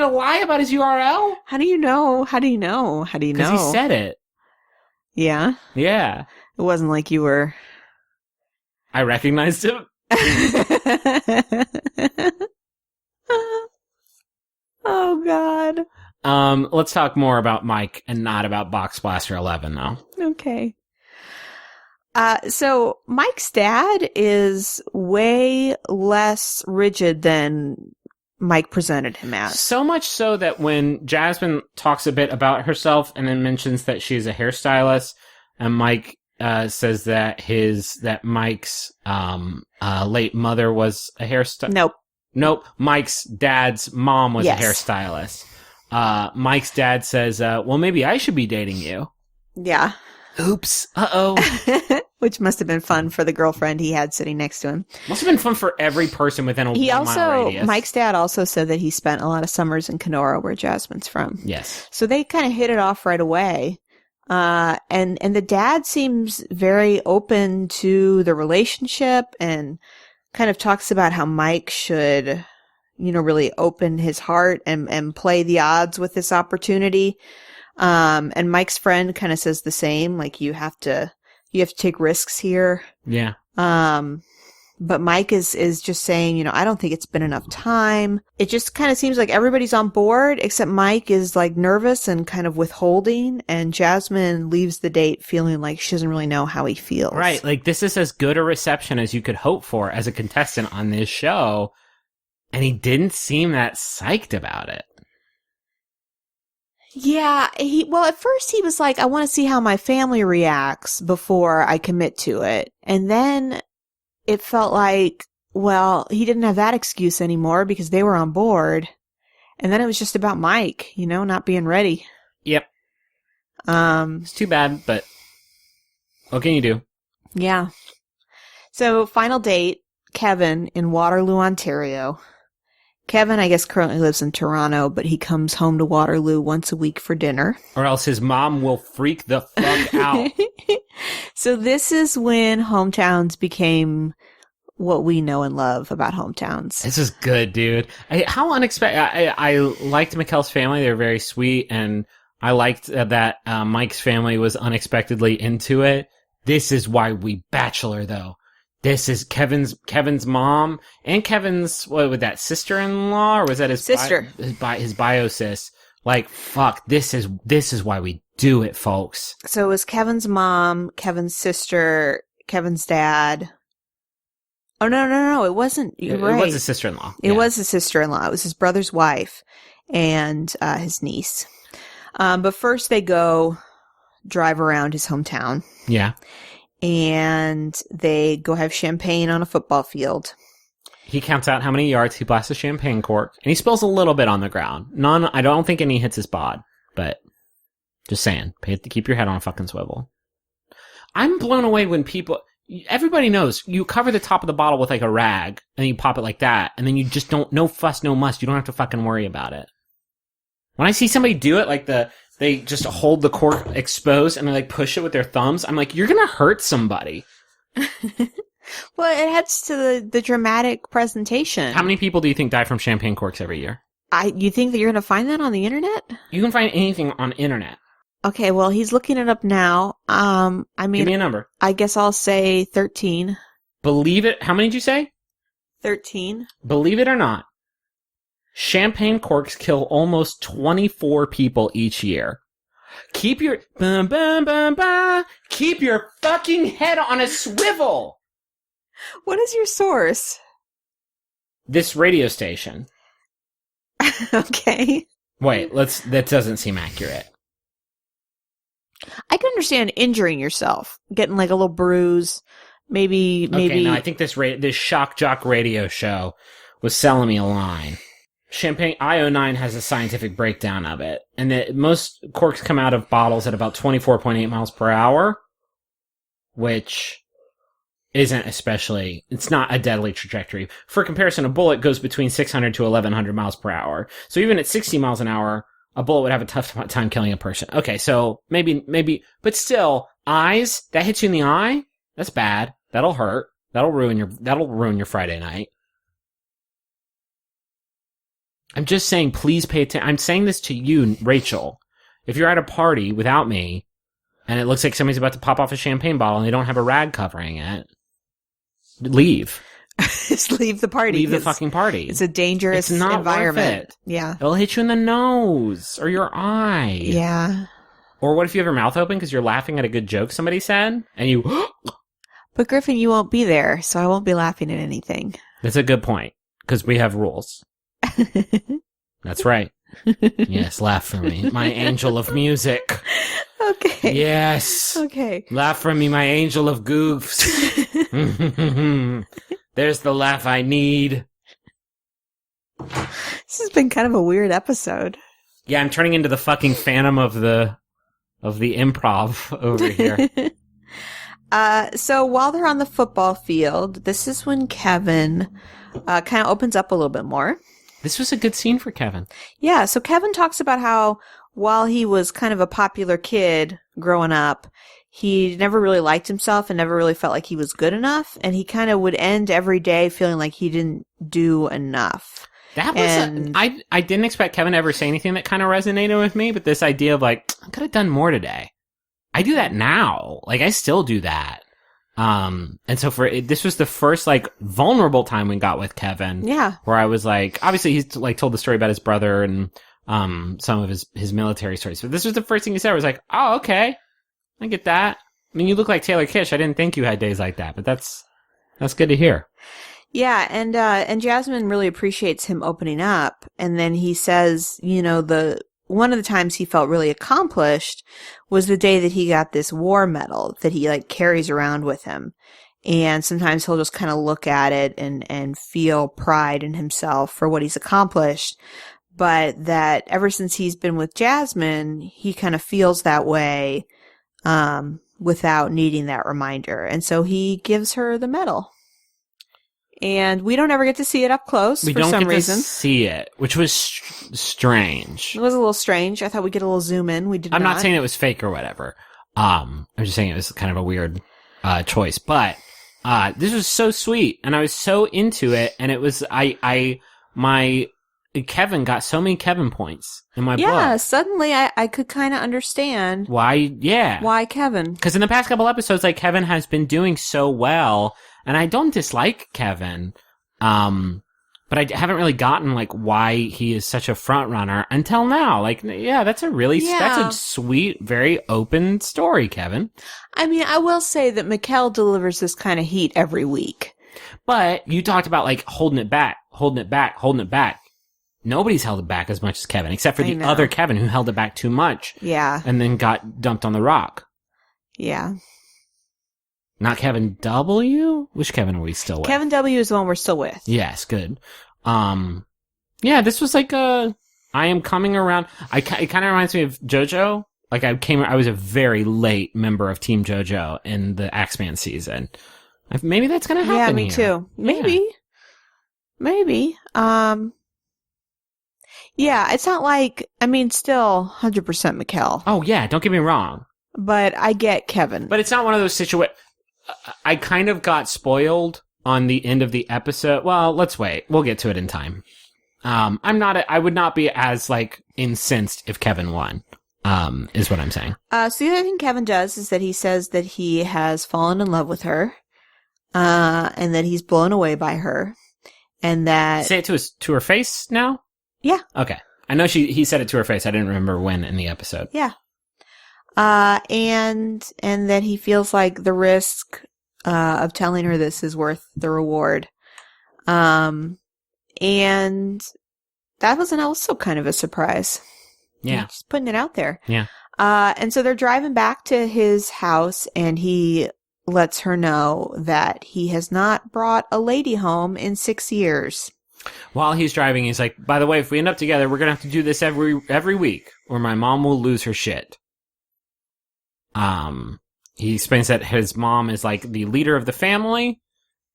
lie about his URL? How do you know? Because he said it. Yeah? Yeah. It wasn't like you were... I recognized him. Oh, God. Let's talk more about Mike and not about BoxBlaster11, though. Okay. So Mike's dad is way less rigid than Mike presented him as. So much so that when Jasmine talks a bit about herself and then mentions that she's a hairstylist, and Mike says that Mike's late mother was a hairstylist. Nope. Mike's dad's mom was a hairstylist. Mike's dad says, well, maybe I should be dating you. Yeah. Oops. Uh-oh. Which must have been fun for the girlfriend he had sitting next to him. Must have been fun for every person within a 1 mile radius. Mike's dad also said that he spent a lot of summers in Kenora, where Jasmine's from. Yes. So they kind of hit it off right away. And the dad seems very open to the relationship and kind of talks about how Mike should, really open his heart and play the odds with this opportunity. And Mike's friend kind of says the same, like you have to take risks here. Yeah. But Mike is just saying, I don't think it's been enough time. It just kind of seems like everybody's on board, except Mike is like nervous and kind of withholding, and Jasmine leaves the date feeling like she doesn't really know how he feels. Right. Like this is as good a reception as you could hope for as a contestant on this show. And he didn't seem that psyched about it. Yeah, at first he was like, I want to see how my family reacts before I commit to it. And then it felt like, well, he didn't have that excuse anymore because they were on board. And then it was just about Mike, not being ready. Yep. It's too bad, but what can you do? Yeah. So final date, Kevin in Waterloo, Ontario. Kevin, I guess, currently lives in Toronto, but he comes home to Waterloo once a week for dinner. Or else his mom will freak the fuck out. So this is when hometowns became what we know and love about hometowns. This is good, dude. How unexpected. I liked Mikkel's family. They're very sweet. And I liked that Mike's family was unexpectedly into it. This is why we Bachelor, though. This is Kevin's mom and Kevin's, what was that, sister-in-law? Or was that his sister? His bio sis. Like, fuck, this is why we do it, folks. So it was Kevin's mom, Kevin's sister, Kevin's dad. Oh, no, it wasn't. You're right. It was his sister-in-law. It was his sister-in-law. It was his brother's wife and his niece. But first they go drive around his hometown. Yeah. And they go have champagne on a football field. He counts out how many yards, he blasts a champagne cork, and he spills a little bit on the ground. None, I don't think any hits his bod, but just saying, keep your head on a fucking swivel. I'm blown away when everybody knows, you cover the top of the bottle with like a rag, and you pop it like that, and then you just no fuss, no muss, you don't have to fucking worry about it. When I see somebody do it, like they just hold the cork exposed and they like push it with their thumbs, I'm like, you're gonna hurt somebody. Well, it adds to the dramatic presentation. How many people do you think die from champagne corks every year? You think that you're going to find that on the internet? You can find anything on internet. Okay, well, he's looking it up now. I mean, give me a number. I guess I'll say 13. Believe it. How many did you say? 13. Believe it or not, champagne corks kill almost 24 people each year. Keep your keep your fucking head on a swivel. What is your source? This radio station. Okay. Wait, that doesn't seem accurate. I can understand injuring yourself, getting like a little bruise, maybe. Okay, no, I think this shock jock radio show was selling me a line. Champagne IO9 has a scientific breakdown of it, and that most corks come out of bottles at about 24.8 miles per hour, which isn't it's not a deadly trajectory. For comparison, a bullet goes between 600 to 1100 miles per hour. So even at 60 miles an hour, a bullet would have a tough time killing a person. Okay, so maybe, but still, eyes, that hits you in the eye, that's bad. That'll hurt. That'll ruin your Friday night. I'm just saying, please pay attention. I'm saying this to you, Rachel. If you're at a party without me, and it looks like somebody's about to pop off a champagne bottle and they don't have a rag covering it, leave. Just leave the party. Leave the fucking party. It's a dangerous environment. Worth it. Yeah. It'll hit you in the nose or your eye. Yeah. Or what if you have your mouth open because you're laughing at a good joke somebody said, and you... But Griffin, you won't be there, so I won't be laughing at anything. That's a good point, because we have rules. That's right. Yes, laugh for me, my angel of music. Okay. Yes. Okay. Laugh for me, my angel of goofs. There's the laugh I need. This has been kind of a weird episode. Yeah, I'm turning into the fucking Phantom of the improv over here. So while they're on the football field, this is when Kevin kind of opens up a little bit more. This was a good scene for Kevin. Yeah, so Kevin talks about how while he was kind of a popular kid growing up, he never really liked himself and never really felt like he was good enough. And he kind of would end every day feeling like he didn't do enough. That was I didn't expect Kevin to ever say anything that kind of resonated with me, but this idea of like, I could have done more today. I do that now. Like, I still do that. And so this was the first like vulnerable time we got with Kevin. Yeah. Where I was like, obviously he's like told the story about his brother and some of his military stories. But this was the first thing he said. I was like, oh, okay. I get that. I mean, you look like Taylor Kitsch. I didn't think you had days like that, but that's good to hear. Yeah, and Jasmine really appreciates him opening up, and then he says, you know, one of the times he felt really accomplished was the day that he got this war medal that he like carries around with him. And sometimes he'll just kind of look at it and feel pride in himself for what he's accomplished. But that ever since he's been with Jasmine, he kind of feels that way, without needing that reminder. And so he gives her the medal. And we don't ever get to see it up close We for don't some get reason. to see it, which was strange. It was a little strange. I thought we'd get a little zoom in. We did I'm not. not saying it was fake or whatever. I'm just saying it was kind of a weird choice. But this was so sweet, and I was so into it, and it was my Kevin got so many Kevin points in my book. Suddenly I could kind of understand Why? Yeah. why Kevin. Because in the past couple episodes, like, Kevin has been doing so well, and I don't dislike Kevin. But I haven't really gotten, like, why he is such a front runner until now. Like, yeah, that's a sweet, very open story, Kevin. I mean, I will say that Mikkel delivers this kind of heat every week. But you talked about, like, holding it back. Nobody's held it back as much as Kevin, except for the other Kevin who held it back too much. Yeah. And then got dumped on the rock. Yeah. Not Kevin W? Which Kevin are we still with? Kevin W is the one we're still with. Yes, good. Yeah, this was like I am coming around. It kind of reminds me of JoJo. Like, I was a very late member of Team JoJo in the Axeman season. Maybe that's going to happen. Yeah, me too. Maybe. Yeah, it's not like, I mean, still 100% Mikkel. Oh, yeah, don't get me wrong. But I get Kevin. But it's not one of those situations. I kind of got spoiled on the end of the episode. Well, let's wait. We'll get to it in time. I would not be as, like, incensed if Kevin won, is what I'm saying. So the other thing Kevin does is that he says that he has fallen in love with her, and that he's blown away by her, and that... Say it to her face now? Yeah. Okay. I know he said it to her face. I didn't remember when in the episode. Yeah. And that he feels like the risk, of telling her this is worth the reward. And that was also kind of a surprise. Yeah. Just putting it out there. Yeah. And so they're driving back to his house, and he lets her know that he has not brought a lady home in 6 years. While he's driving, he's like, by the way, if we end up together, we're going to have to do this every week, or my mom will lose her shit. He explains that his mom is, like, the leader of the family,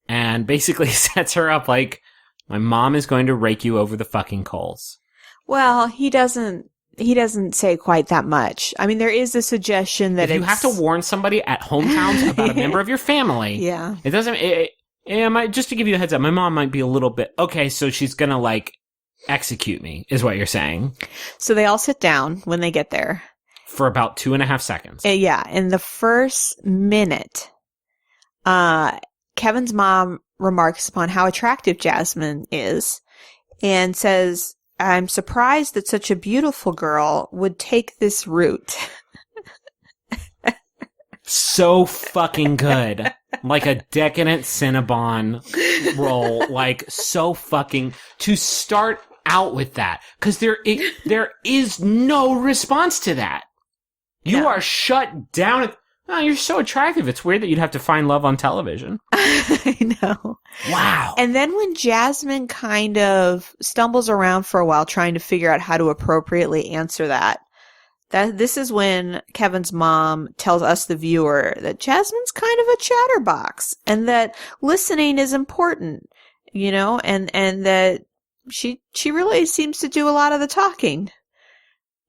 and basically sets her up like, my mom is going to rake you over the fucking coals. Well, he doesn't say quite that much. I mean, there is a suggestion that if you have to warn somebody at hometowns about a member of your family, yeah, it doesn't. Just to give you a heads up, my mom might be a little bit okay. So she's gonna, like, execute me, is what you're saying. So they all sit down when they get there for about 2.5 seconds. Yeah, in the first minute, Kevin's mom remarks upon how attractive Jasmine is, and says, "I'm surprised that such a beautiful girl would take this route." So fucking good. Like a decadent Cinnabon roll. Like, so fucking... To start out with that. Because there is no response to that. You are shut down. Oh, you're so attractive. It's weird that you'd have to find love on television. I know. Wow. And then when Jasmine kind of stumbles around for a while trying to figure out how to appropriately answer that this is when Kevin's mom tells us, the viewer, that Jasmine's kind of a chatterbox, and that listening is important, you know, and that she really seems to do a lot of the talking.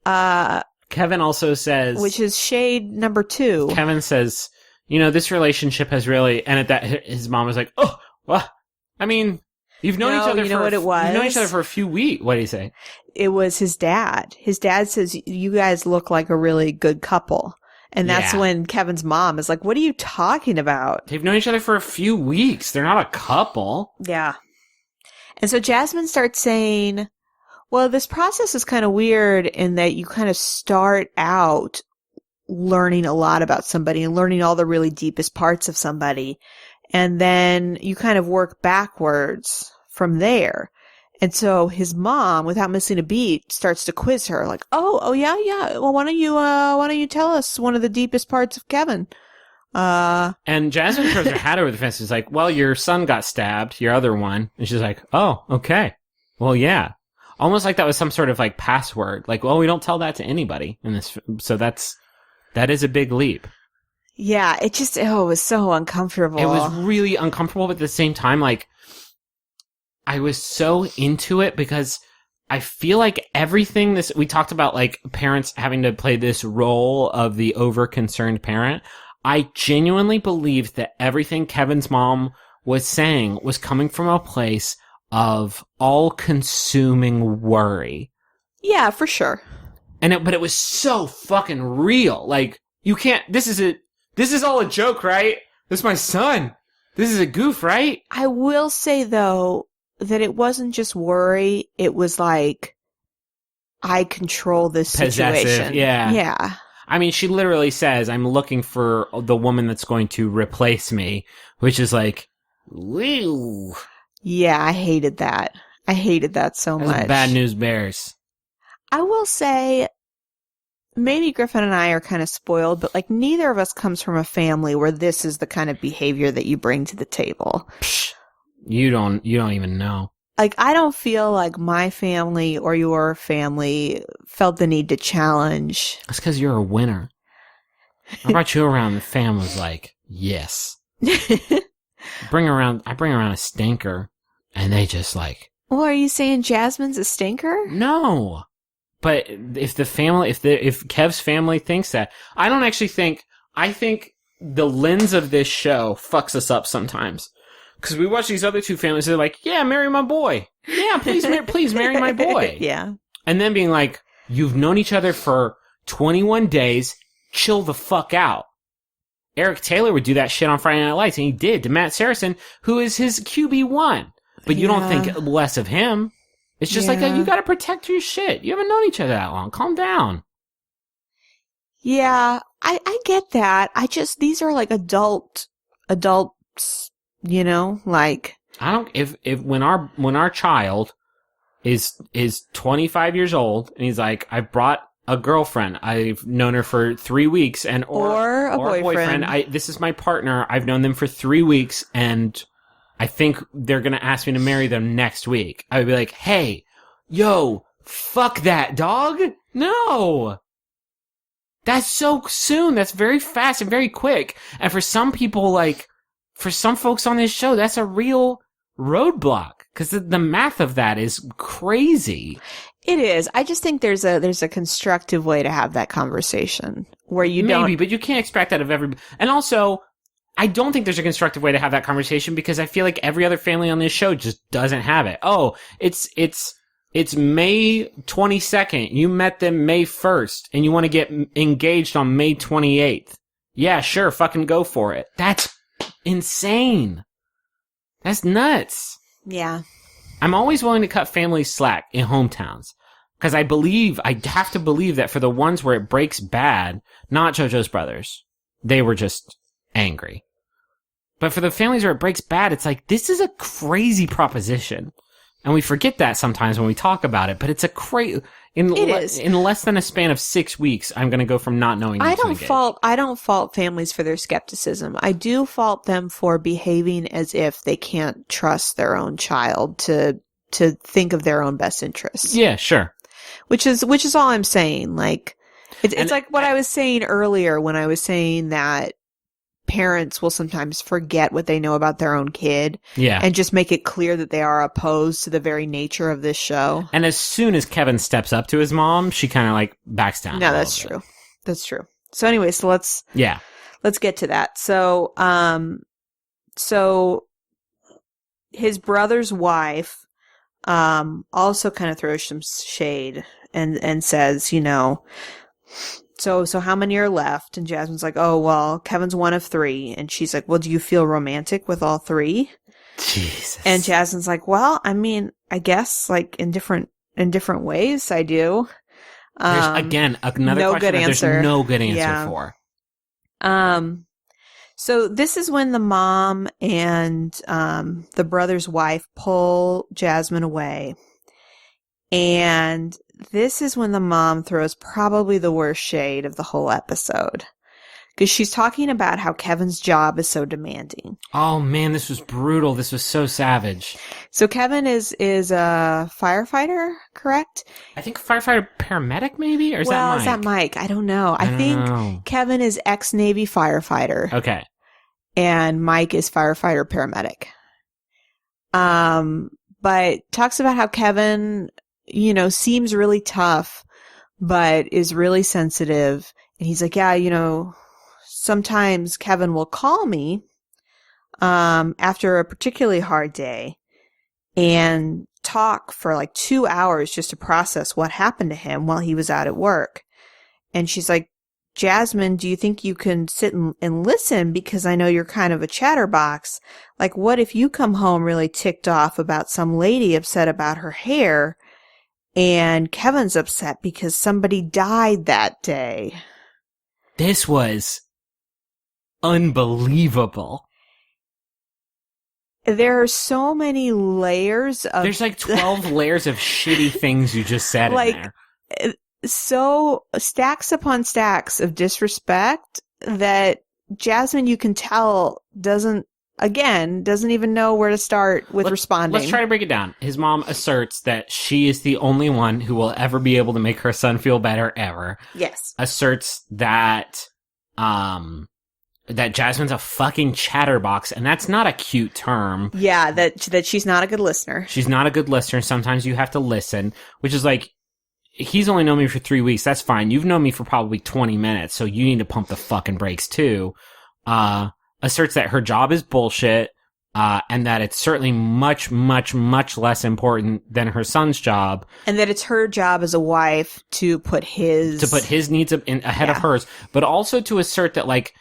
Kevin also says... Which is shade number 2. Kevin says, you know, this relationship has really... And at that, his mom was like, oh, well, I mean... You've known each other You've known each other for a few weeks. What did he say? It was his dad. His dad says, you guys look like a really good couple. And that's when Kevin's mom is like, what are you talking about? They've known each other for a few weeks. They're not a couple. Yeah. And so Jasmine starts saying, well, this process is kind of weird in that you kind of start out learning a lot about somebody and learning all the really deepest parts of somebody. And then you kind of work backwards from there. And so his mom, without missing a beat, starts to quiz her, like, oh yeah. Well, why don't you tell us one of the deepest parts of Kevin? And Jasmine throws her hat over the fence. She's like, well, your son got stabbed, your other one. And she's like, oh, okay. Well, yeah. Almost like that was some sort of, like, password. Like, well, we don't tell that to anybody in this. So that is a big leap. Yeah, it was so uncomfortable. It was really uncomfortable, but at the same time, like, was so into it because I feel like everything we talked about, like parents having to play this role of the over-concerned parent. I genuinely believed that everything Kevin's mom was saying was coming from a place of all-consuming worry. Yeah, for sure. But it was so fucking real. Like, you can't, this is all a joke, right? This is my son. This is a goof, right? I will say, though, that it wasn't just worry. It was like, I control this Possessive, situation. yeah. Yeah. I mean, she literally says, I'm looking for the woman that's going to replace me, which is like, woo. Yeah, I hated that. I hated that so That's much. bad news bears. I will say, maybe Griffin and I are kind of spoiled, but like neither of us comes from a family where this is the kind of behavior that you bring to the table. Psh, you don't even know. Like, I don't feel like my family or your family felt the need to challenge. That's because you're a winner. I brought you around, the fam was like, yes. I bring around a stinker, and they just like... Well, are you saying Jasmine's a stinker? No. But if Kev's family thinks that, I don't actually think, I think the lens of this show fucks us up sometimes. Because we watch these other two families, they're like, yeah, marry my boy. Yeah, please marry my boy. Yeah. And then being like, you've known each other for 21 days, chill the fuck out. Eric Taylor would do that shit on Friday Night Lights, and he did to Matt Saracen, who is his QB1. But you don't think less of him. It's just like, you gotta protect your shit. You haven't known each other that long. Calm down. Yeah, I get that. These are like adults, you know, like. I don't, if when our child is 25 years old, and he's like, I brought a girlfriend, I've known her for 3 weeks, or a boyfriend. This is my partner, I've known them for 3 weeks, and I think they're gonna ask me to marry them next week. I would be like, hey, yo, fuck that, dog. No. That's so soon. That's very fast and very quick. And for some people, like, for some folks on this show, that's a real roadblock. Because the math of that is crazy. It is. I just think there's a constructive way to have that conversation where you don't. Maybe, but you can't expect that of everybody. And also, I don't think there's a constructive way to have that conversation because I feel like every other family on this show just doesn't have it. Oh, it's May 22nd. You met them May 1st and you want to get engaged on May 28th. Yeah, sure. Fucking go for it. That's insane. That's nuts. Yeah. I'm always willing to cut families slack in hometowns because I have to believe that for the ones where it breaks bad, not JoJo's brothers, they were just angry. But for the families where it breaks bad, it's like, this is a crazy proposition. And we forget that sometimes when we talk about it, but it's a crazy, in less than a span of 6 weeks, I'm going to go from not knowing. I don't fault families for their skepticism. I do fault them for behaving as if they can't trust their own child to think of their own best interests. Yeah, sure. Which is all I'm saying. Like, it's like what I was saying earlier when I was saying that parents will sometimes forget what they know about their own kid. Yeah. And just make it clear that they are opposed to the very nature of this show. And as soon as Kevin steps up to his mom, she kind of like backs down. No, that's true. That's true. So anyway, so let's get to that. So, so his brother's wife, also kind of throws some shade and says, you know, So how many are left? And Jasmine's like, oh, well, Kevin's one of 3. And she's like, well, do you feel romantic with all 3? Jesus. And Jasmine's like, well, I mean, I guess like in different ways I do. There's, again, another no question good answer. There's no good answer for. So this is when the mom and the brother's wife pull Jasmine away. And this is when the mom throws probably the worst shade of the whole episode. Because she's talking about how Kevin's job is so demanding. Oh man, this was brutal. This was so savage. So Kevin is a firefighter, correct? I think firefighter paramedic maybe? Or is that Mike? I don't know. I think Kevin is ex-Navy firefighter. Okay. And Mike is firefighter paramedic. but talks about how Kevin, seems really tough, but is really sensitive. And he's like, yeah, sometimes Kevin will call me, after a particularly hard day and talk for like 2 hours just to process what happened to him while he was out at work. And she's like, Jasmine, do you think you can sit and listen? Because I know you're kind of a chatterbox. Like, what if you come home really ticked off about some lady upset about her hair, and Kevin's upset because somebody died that day? This was unbelievable. There are so many layers of... There's like 12 layers of shitty things you just said in there. So stacks upon stacks of disrespect that Jasmine, you can tell, doesn't even know where to start with responding. Let's try to break it down. His mom asserts that she is the only one who will ever be able to make her son feel better ever. Yes. Asserts that that Jasmine's a fucking chatterbox, and that's not a cute term. Yeah, that she's not a good listener. She's not a good listener. Sometimes you have to listen, which is like, he's only known me for 3 weeks. That's fine. You've known me for probably 20 minutes, so you need to pump the fucking brakes too. Asserts that her job is bullshit, and that it's certainly much, much, much less important than her son's job. And that it's her job as a wife to put his needs ahead of hers, but also to assert that, like,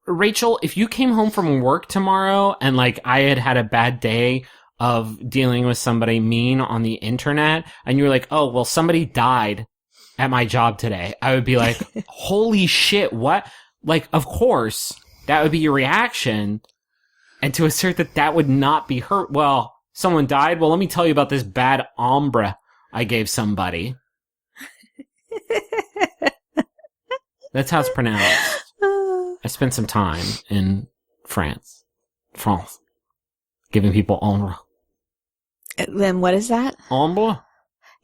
Rachel, if you came home from work tomorrow and, like, I had a bad day of dealing with somebody mean on the internet, and you were like, oh, well, somebody died at my job today, I would be like, holy shit, what? Like, of course, that would be your reaction. And to assert that would not be her, well, someone died? Well, let me tell you about this bad ombre I gave somebody. That's how it's pronounced. I spent some time in France, giving people ombre. Then what is that? Ombre?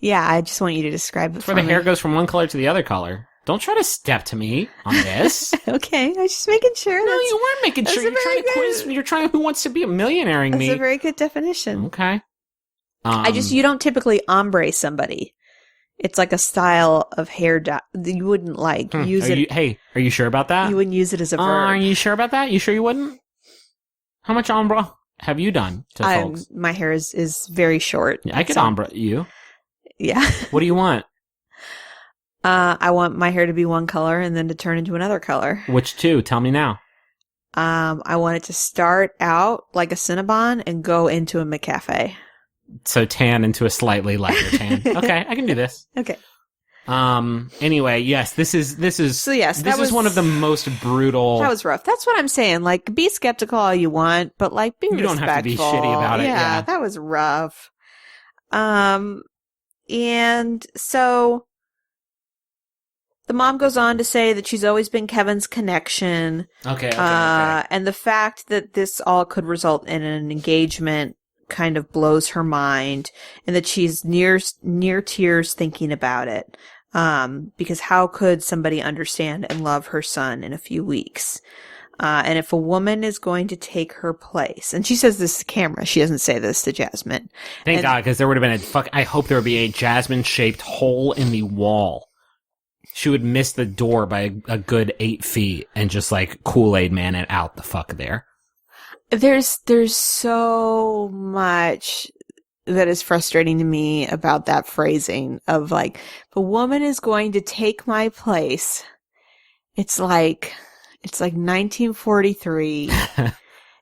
Yeah, I just want you to describe it for me. Where the hair goes from one color to the other color. Don't try to step to me on this. Okay, I was just making sure. No, you weren't making sure. You're trying to quiz me. You're trying Who Wants to Be a Millionairing me. That's a very good definition. Okay. You don't typically ombre somebody. It's like a style of hair dye. You wouldn't use it. Are you sure about that? You wouldn't use it as a verb. Are you sure about that? You sure you wouldn't? How much ombre have you done to folks? My hair is very short. Yeah, I could ombre you. Yeah. What do you want? I want my hair to be one color and then to turn into another color. Which two? Tell me now. I want it to start out like a Cinnabon and go into a McCafe. So tan into a slightly lighter tan. Okay, I can do this. Okay. Anyway, yes, this is So yes, this is one of the most brutal. That was rough. That's what I'm saying. Like, be skeptical all you want, but like, be respectful. You don't have to be shitty about it. Yeah, that was rough. And so the mom goes on to say that she's always been Kevin's connection. Okay. And the fact that this all could result in an engagement kind of blows her mind, and that she's near tears thinking about it. Because how could somebody understand and love her son in a few weeks? And if a woman is going to take her place, and she says this to camera, she doesn't say this to Jasmine. Thank God, because there would have been I hope there would be a Jasmine-shaped hole in the wall. She would miss the door by a good 8 feet and just like Kool-Aid Man it out the fuck there. There's so much that is frustrating to me about that phrasing of like, if a woman is going to take my place. It's like 1943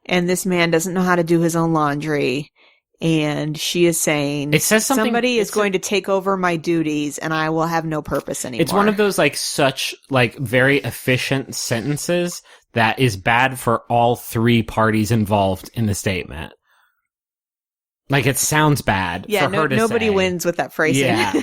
and this man doesn't know how to do his own laundry, and she is saying, it says somebody is going to take over my duties and I will have no purpose anymore. It's one of those like such like very efficient sentences that is bad for all three parties involved in the statement. Like, it sounds bad for her to say. Nobody wins with that phrasing. Yeah.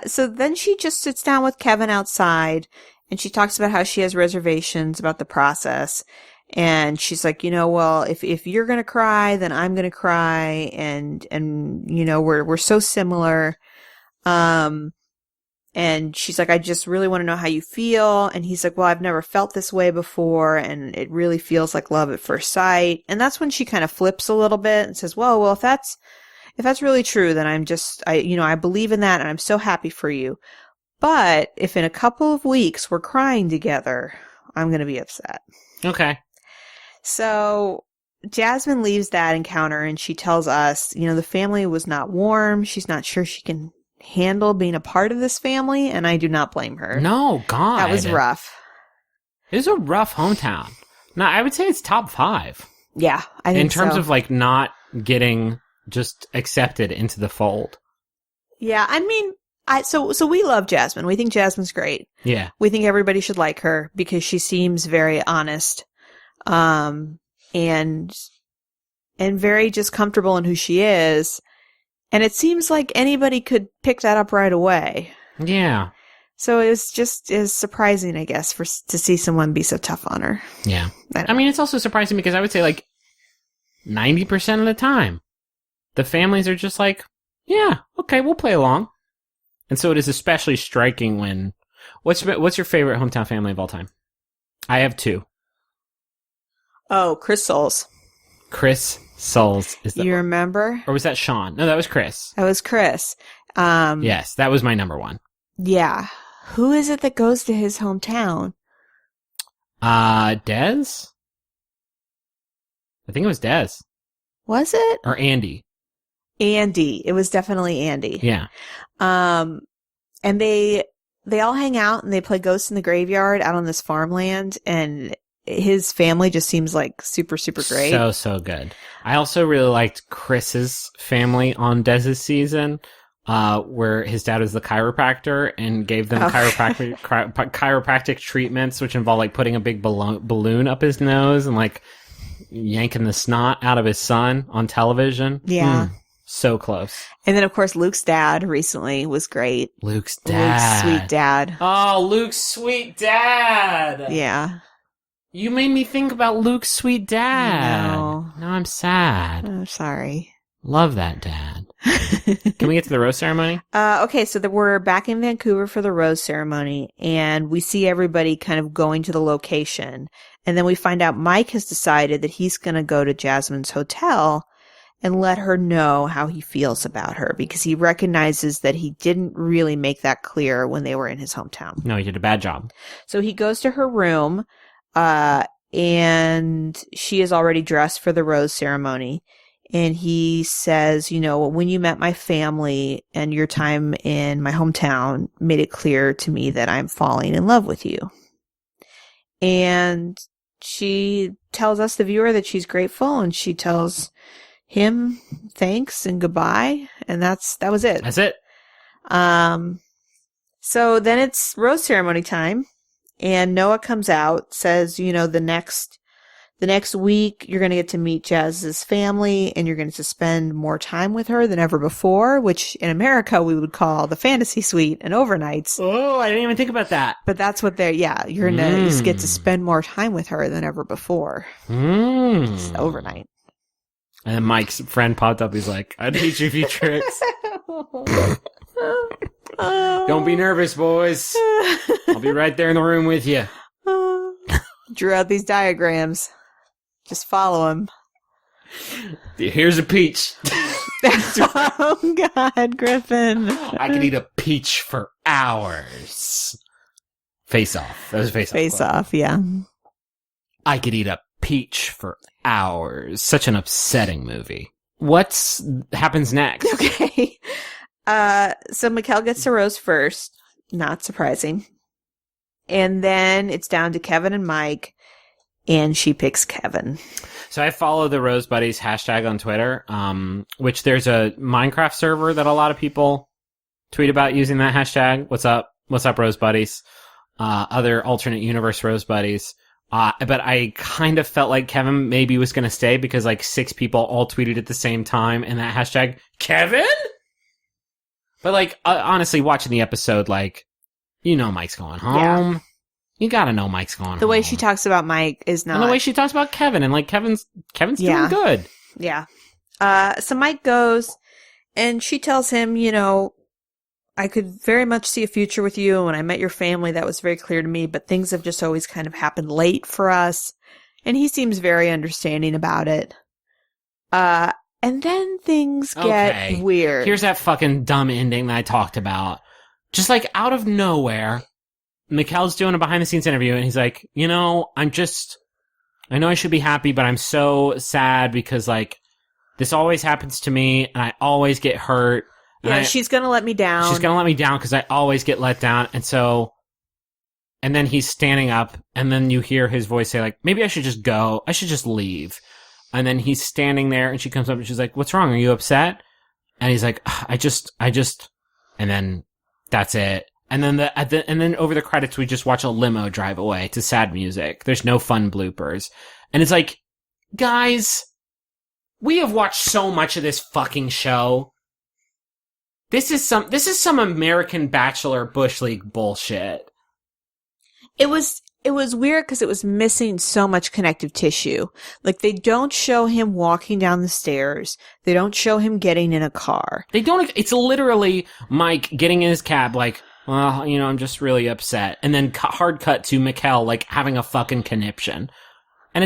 So then she just sits down with Kevin outside, and she talks about how she has reservations about the process. And she's like, well, if you're going to cry, then I'm going to cry. And we're so similar. And she's like, I just really want to know how you feel. And he's like, well, I've never felt this way before. And it really feels like love at first sight. And that's when she kind of flips a little bit and says, well, if that's really true, then I believe in that and I'm so happy for you. But if in a couple of weeks we're crying together, I'm going to be upset. Okay. So Jasmine leaves that encounter and she tells us, the family was not warm. She's not sure she can handle being a part of this family. And I do not blame her. No, God. That was rough. It was a rough hometown. No, I would say it's top 5. Yeah, I think in terms so. of like not getting just accepted into the fold. Yeah, I mean, so we love Jasmine. We think Jasmine's great. Yeah. We think everybody should like her because she seems very honest, and very just comfortable in who she is. And it seems like anybody could pick that up right away. Yeah. So it was just is surprising, I guess, to see someone be so tough on her. Yeah. I mean, it's also surprising because I would say like 90% of the time, the families are just like, yeah, okay, we'll play along. And so it is especially striking when, what's your favorite hometown family of all time? I have 2. Oh, Chris Soules. Chris Soules is that. You remember? Or was that Sean? No, that was Chris. That was Chris. Yes, that was my number 1. Yeah. Who is it that goes to his hometown? Dez? I think it was Dez. Was it? Or Andy. Andy. It was definitely Andy. Yeah. And they all hang out and they play Ghosts in the Graveyard out on this farmland, and his family just seems like super, super great. So good. I also really liked Chris's family on Dez's season, where his dad was the chiropractor and gave them chiropractic treatments, which involved like putting a big balloon up his nose and like yanking the snot out of his son on television. Yeah. So close. And then, of course, Luke's dad recently was great. Luke's dad. Luke's sweet dad. Oh, Luke's sweet dad. Yeah. You made me think about Luke's sweet dad. No. Now I'm sad. I'm sorry. Love that dad. Can we get to the rose ceremony? Okay, so we're back in Vancouver for the rose ceremony, and we see everybody kind of going to the location. And then we find out Mike has decided that he's going to go to Jasmine's hotel and let her know how he feels about her, because he recognizes that he didn't really make that clear when they were in his hometown. No, he did a bad job. So he goes to her room, and she is already dressed for the rose ceremony. And he says, when you met my family and your time in my hometown made it clear to me that I'm falling in love with you. And she tells us, the viewer, that she's grateful, and she tells him thanks and goodbye. And that was it. That's it. So then it's rose ceremony time, and Noah comes out, says, the next week, you're going to get to meet Jazz's family, and you're going to spend more time with her than ever before, which in America we would call the fantasy suite and overnights. Oh, I didn't even think about that. But that's what you're going to just get to spend more time with her than ever before. It's overnight. And then Mike's friend popped up. He's like, I'll teach you a few tricks. Don't be nervous, boys. I'll be right there in the room with you. Drew out these diagrams. Just follow him. Here's a peach. Oh, God, Griffin. I could eat a peach for hours. Face Off. That was Face Off. Face Off, yeah. I could eat a peach for hours. Such an upsetting movie. What happens next? Okay. So Mikkel gets the rose first. Not surprising. And then it's down to Kevin and Mike, and she picks Kevin. So I follow the Rose Buddies hashtag on Twitter, which there's a Minecraft server that a lot of people tweet about using that hashtag. What's up? What's up, Rose Buddies? Other alternate universe Rose Buddies. But I kind of felt like Kevin maybe was going to stay because like 6 people all tweeted at the same time, and that hashtag, Kevin? But like, honestly, watching the episode, like, Mike's going home. Yeah. You gotta know Mike's going home. The way she talks about Mike is not... And the way she talks about Kevin, and like Kevin's doing good. Yeah. So Mike goes, and she tells him, I could very much see a future with you. When I met your family, that was very clear to me, but things have just always kind of happened late for us. And he seems very understanding about it. And then things get weird. Here's that fucking dumb ending that I talked about. Just like out of nowhere, Mikkel's doing a behind the scenes interview and he's like, I know I should be happy, but I'm so sad because like this always happens to me and I always get hurt. Yeah, she's going to let me down. She's going to let me down because I always get let down. And then he's standing up and then you hear his voice say like, maybe I should just go. I should just leave. And then he's standing there and she comes up and she's like, what's wrong? Are you upset? And he's like, I just, and then that's it. And then and then over the credits, we just watch a limo drive away to sad music. There's no fun bloopers. And it's like, guys, we have watched so much of this fucking show. This is some American Bachelor Bush League bullshit. It was weird because it was missing so much connective tissue. Like, they don't show him walking down the stairs. They don't show him getting in a car. It's literally Mike getting in his cab like, well, I'm just really upset. And then hard cut to Mikkel, like, having a fucking conniption. And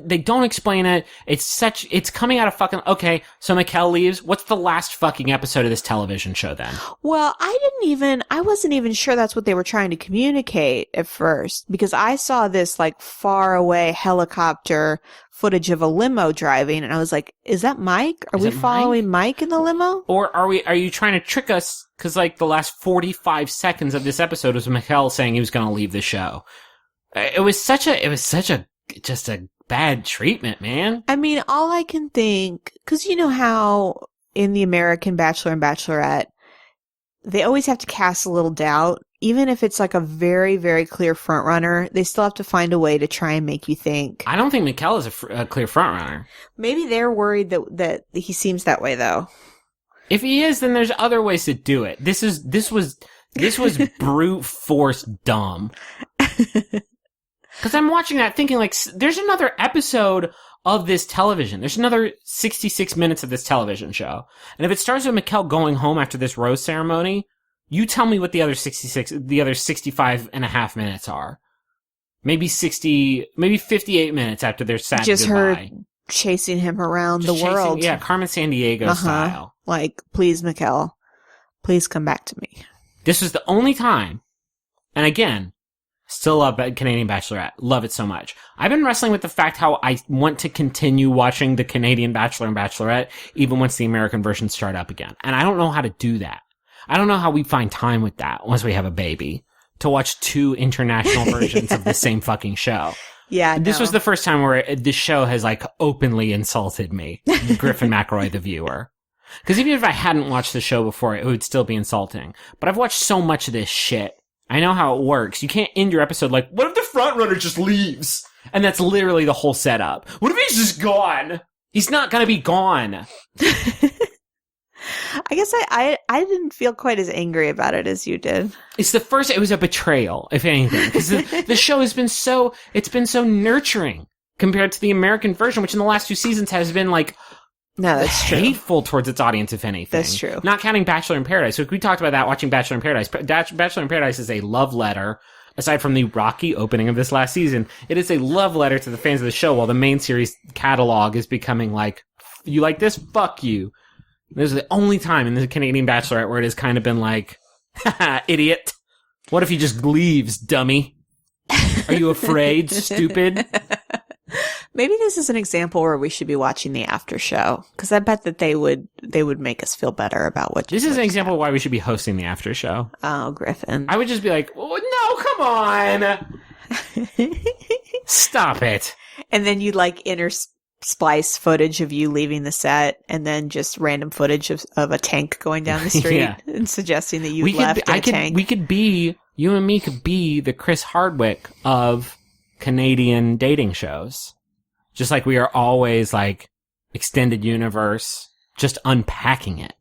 they don't explain it. It's coming out of fucking, okay, so Mikkel leaves. What's the last fucking episode of this television show then? Well, I wasn't even sure that's what they were trying to communicate at first, because I saw this like far away helicopter footage of a limo driving and I was like, is that Mike? Are we following Mike in the limo? Or are you trying to trick us? Cause like the last 45 seconds of this episode was Mikkel saying he was going to leave the show. It was such just a bad treatment, man. I mean, all I can think, because you know how in the American Bachelor and Bachelorette, they always have to cast a little doubt. Even if it's like a very, very clear front runner, they still have to find a way to try and make you think. I don't think Mikkel is a clear front runner. Maybe they're worried that he seems that way, though. If he is, then there's other ways to do it. This was brute force dumb. Because I'm watching that thinking, like, there's another episode of this television. There's another 66 minutes of this television show. And if it starts with Mikkel going home after this rose ceremony, you tell me what the other 65 and a half minutes are. Maybe 58 minutes after their sad just goodbye. Her chasing him around the world. Yeah, Carmen Sandiego style. Like, please, Mikkel, please come back to me. This was the only time. And again, still love Canadian Bachelorette. Love it so much. I've been wrestling with the fact how I want to continue watching the Canadian Bachelor and Bachelorette even once the American versions start up again. And I don't know how to do that. I don't know how we find time with that once we have a baby to watch two international versions of the same fucking show. Yeah, This was the first time where this show has like openly insulted me, Griffin McElroy, the viewer. Because even if I hadn't watched the show before, it would still be insulting. But I've watched so much of this shit. I know how it works. You can't end your episode like, what if the front runner just leaves? And that's literally the whole setup. What if he's just gone? He's not gonna be gone. I guess I didn't feel quite as angry about it as you did. It was a betrayal, if anything. Because the show has been it's been so nurturing compared to the American version, which in the last 2 seasons has been like, no, that's hateful towards its audience, if anything. That's true. Not counting Bachelor in Paradise. So we talked about that watching Bachelor in Paradise. Bachelor in Paradise is a love letter. Aside from the rocky opening of this last season, it is a love letter to the fans of the show, while the main series catalog is becoming like, you like this? Fuck you. This is the only time in the Canadian Bachelorette where it has kind of been like, haha, idiot. What if he just leaves, dummy? Are you afraid, stupid? Maybe this is an example where we should be watching the after show, because I bet that they would make us feel better about what. This is an example of why we should be hosting the after show. Oh, Griffin! I would just be like, oh, no, come on, stop it. And then you'd like splice footage of you leaving the set, and then just random footage of a tank going down the street and suggesting that you left in a tank. You and me could be the Chris Hardwick of Canadian dating shows. Just like we are always like extended universe, just unpacking it.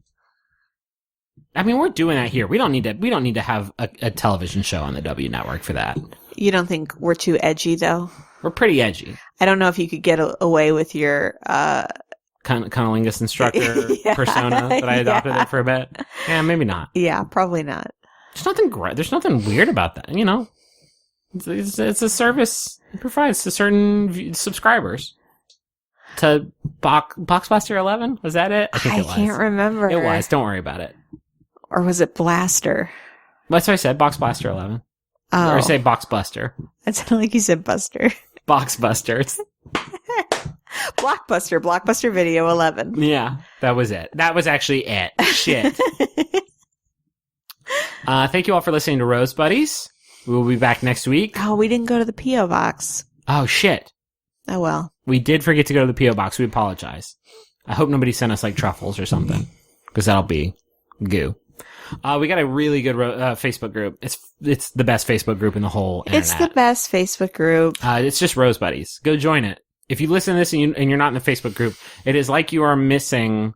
I mean, we're doing that here. We don't need to have a television show on the W Network for that. You don't think we're too edgy, though? We're pretty edgy. I don't know if you could get away with your cunnilingus instructor Yeah, persona that I adopted yeah. there for a bit. Yeah, maybe not. Yeah, probably not. There's nothing great. There's nothing weird about that. You know, it's a service it provides to certain subscribers. To BoxBlaster11? Was that it? I think it was. Can't remember. It was. Don't worry about it. Or was it Blaster? That's what I said. BoxBlaster11. Oh. Or say Boxbuster. It sounded like you said Buster. Boxbuster. Blockbuster Video 11. Yeah, that was it. That was actually it. Shit. Thank you all for listening to Rose Buddies. We will be back next week. Oh, we didn't go to the P.O. box. Oh, shit. Oh, well. We did forget to go to the P.O. box. We apologize. I hope nobody sent us like truffles or something, because that'll be goo. We got a really good Facebook group. It's the best Facebook group in the whole internet. It's the best Facebook group. It's just Rose Buddies. Go join it. If you listen to this and you're not in the Facebook group, it is like you are missing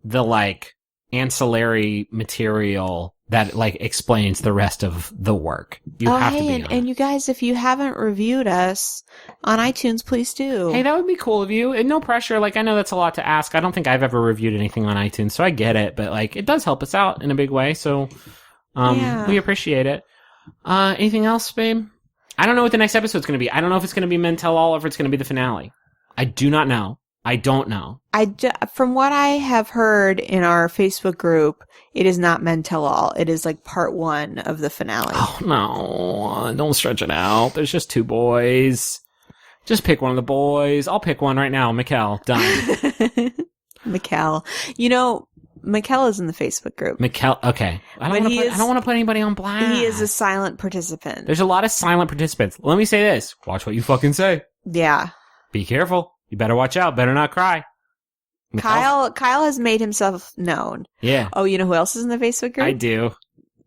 the like ancillary material that like explains the rest of the work. You have to be on and it. you guys, if you haven't reviewed us on iTunes, please do. Hey, that would be cool of you. And no pressure. Like, I know that's a lot to ask. I don't think I've ever reviewed anything on iTunes, so I get it. But like, it does help us out in a big way. So, Yeah. we appreciate it. Anything else, babe? I don't know what the next episode's going to be. I don't know if it's going to be Men Tell All or if it's going to be the finale. I do not know. I don't know. From what I have heard in our Facebook group, it is not Men Tell All. It is like part 1 of the finale. Oh, no. Don't stretch it out. There's just 2 boys. Just pick one of the boys. I'll pick one right now. Mikkel. Done. Mikkel. You know, Mikkel is in the Facebook group. Mikkel. Okay. I don't want to put anybody on blast. He is a silent participant. There's a lot of silent participants. Let me say this. Watch what you fucking say. Yeah. Be careful. You better watch out. Better not cry. Kyle has made himself known. Yeah. Oh, you know who else is in the Facebook group? I do.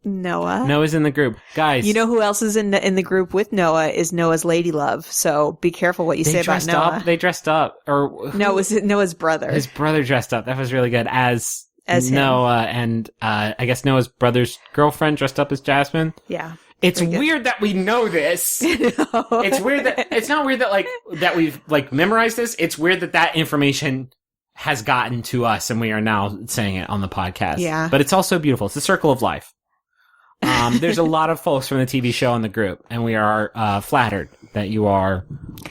Noah. Noah's in the group. Guys. You know who else is in the group with Noah is Noah's lady love. So be careful what you say about Noah. They dressed up. No, it was Noah's brother. His brother dressed up. That was really good. As him. Noah and I guess Noah's brother's girlfriend dressed up as Jasmine. Yeah. It's weird that we know this. No. It's weird that it's not weird that like that we've like memorized this. It's weird that information has gotten to us and we are now saying it on the podcast. Yeah. But it's also beautiful. It's the circle of life. There's a lot of folks from the TV show in the group, and we are flattered that you are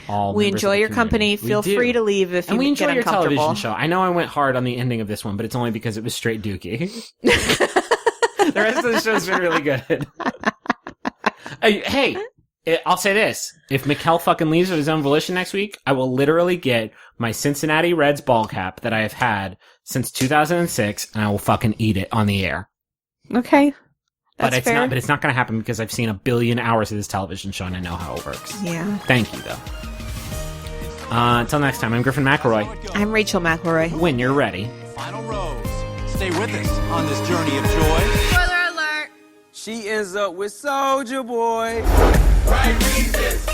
all. We members enjoy of the your company. community. Feel We do. free to leave if And you we get enjoy your uncomfortable. television show. I know I went hard on the ending of this one, but it's only because it was straight dookie. The rest of the show's been really good. Hey, I'll say this. If Mikkel fucking leaves of his own volition next week, I will literally get my Cincinnati Reds ball cap that I have had since 2006, and I will fucking eat it on the air. Okay. That's But it's fair. not. But it's not going to happen because I've seen a billion hours of this television show and I know how it works. Yeah. Thank you, though. Until next time, I'm Griffin McElroy. I'm Rachel McElroy. When you're ready. Final rose. Stay with us on this journey of joy. Spoiler alert! She ends up with Soldier Boy. Right reasons.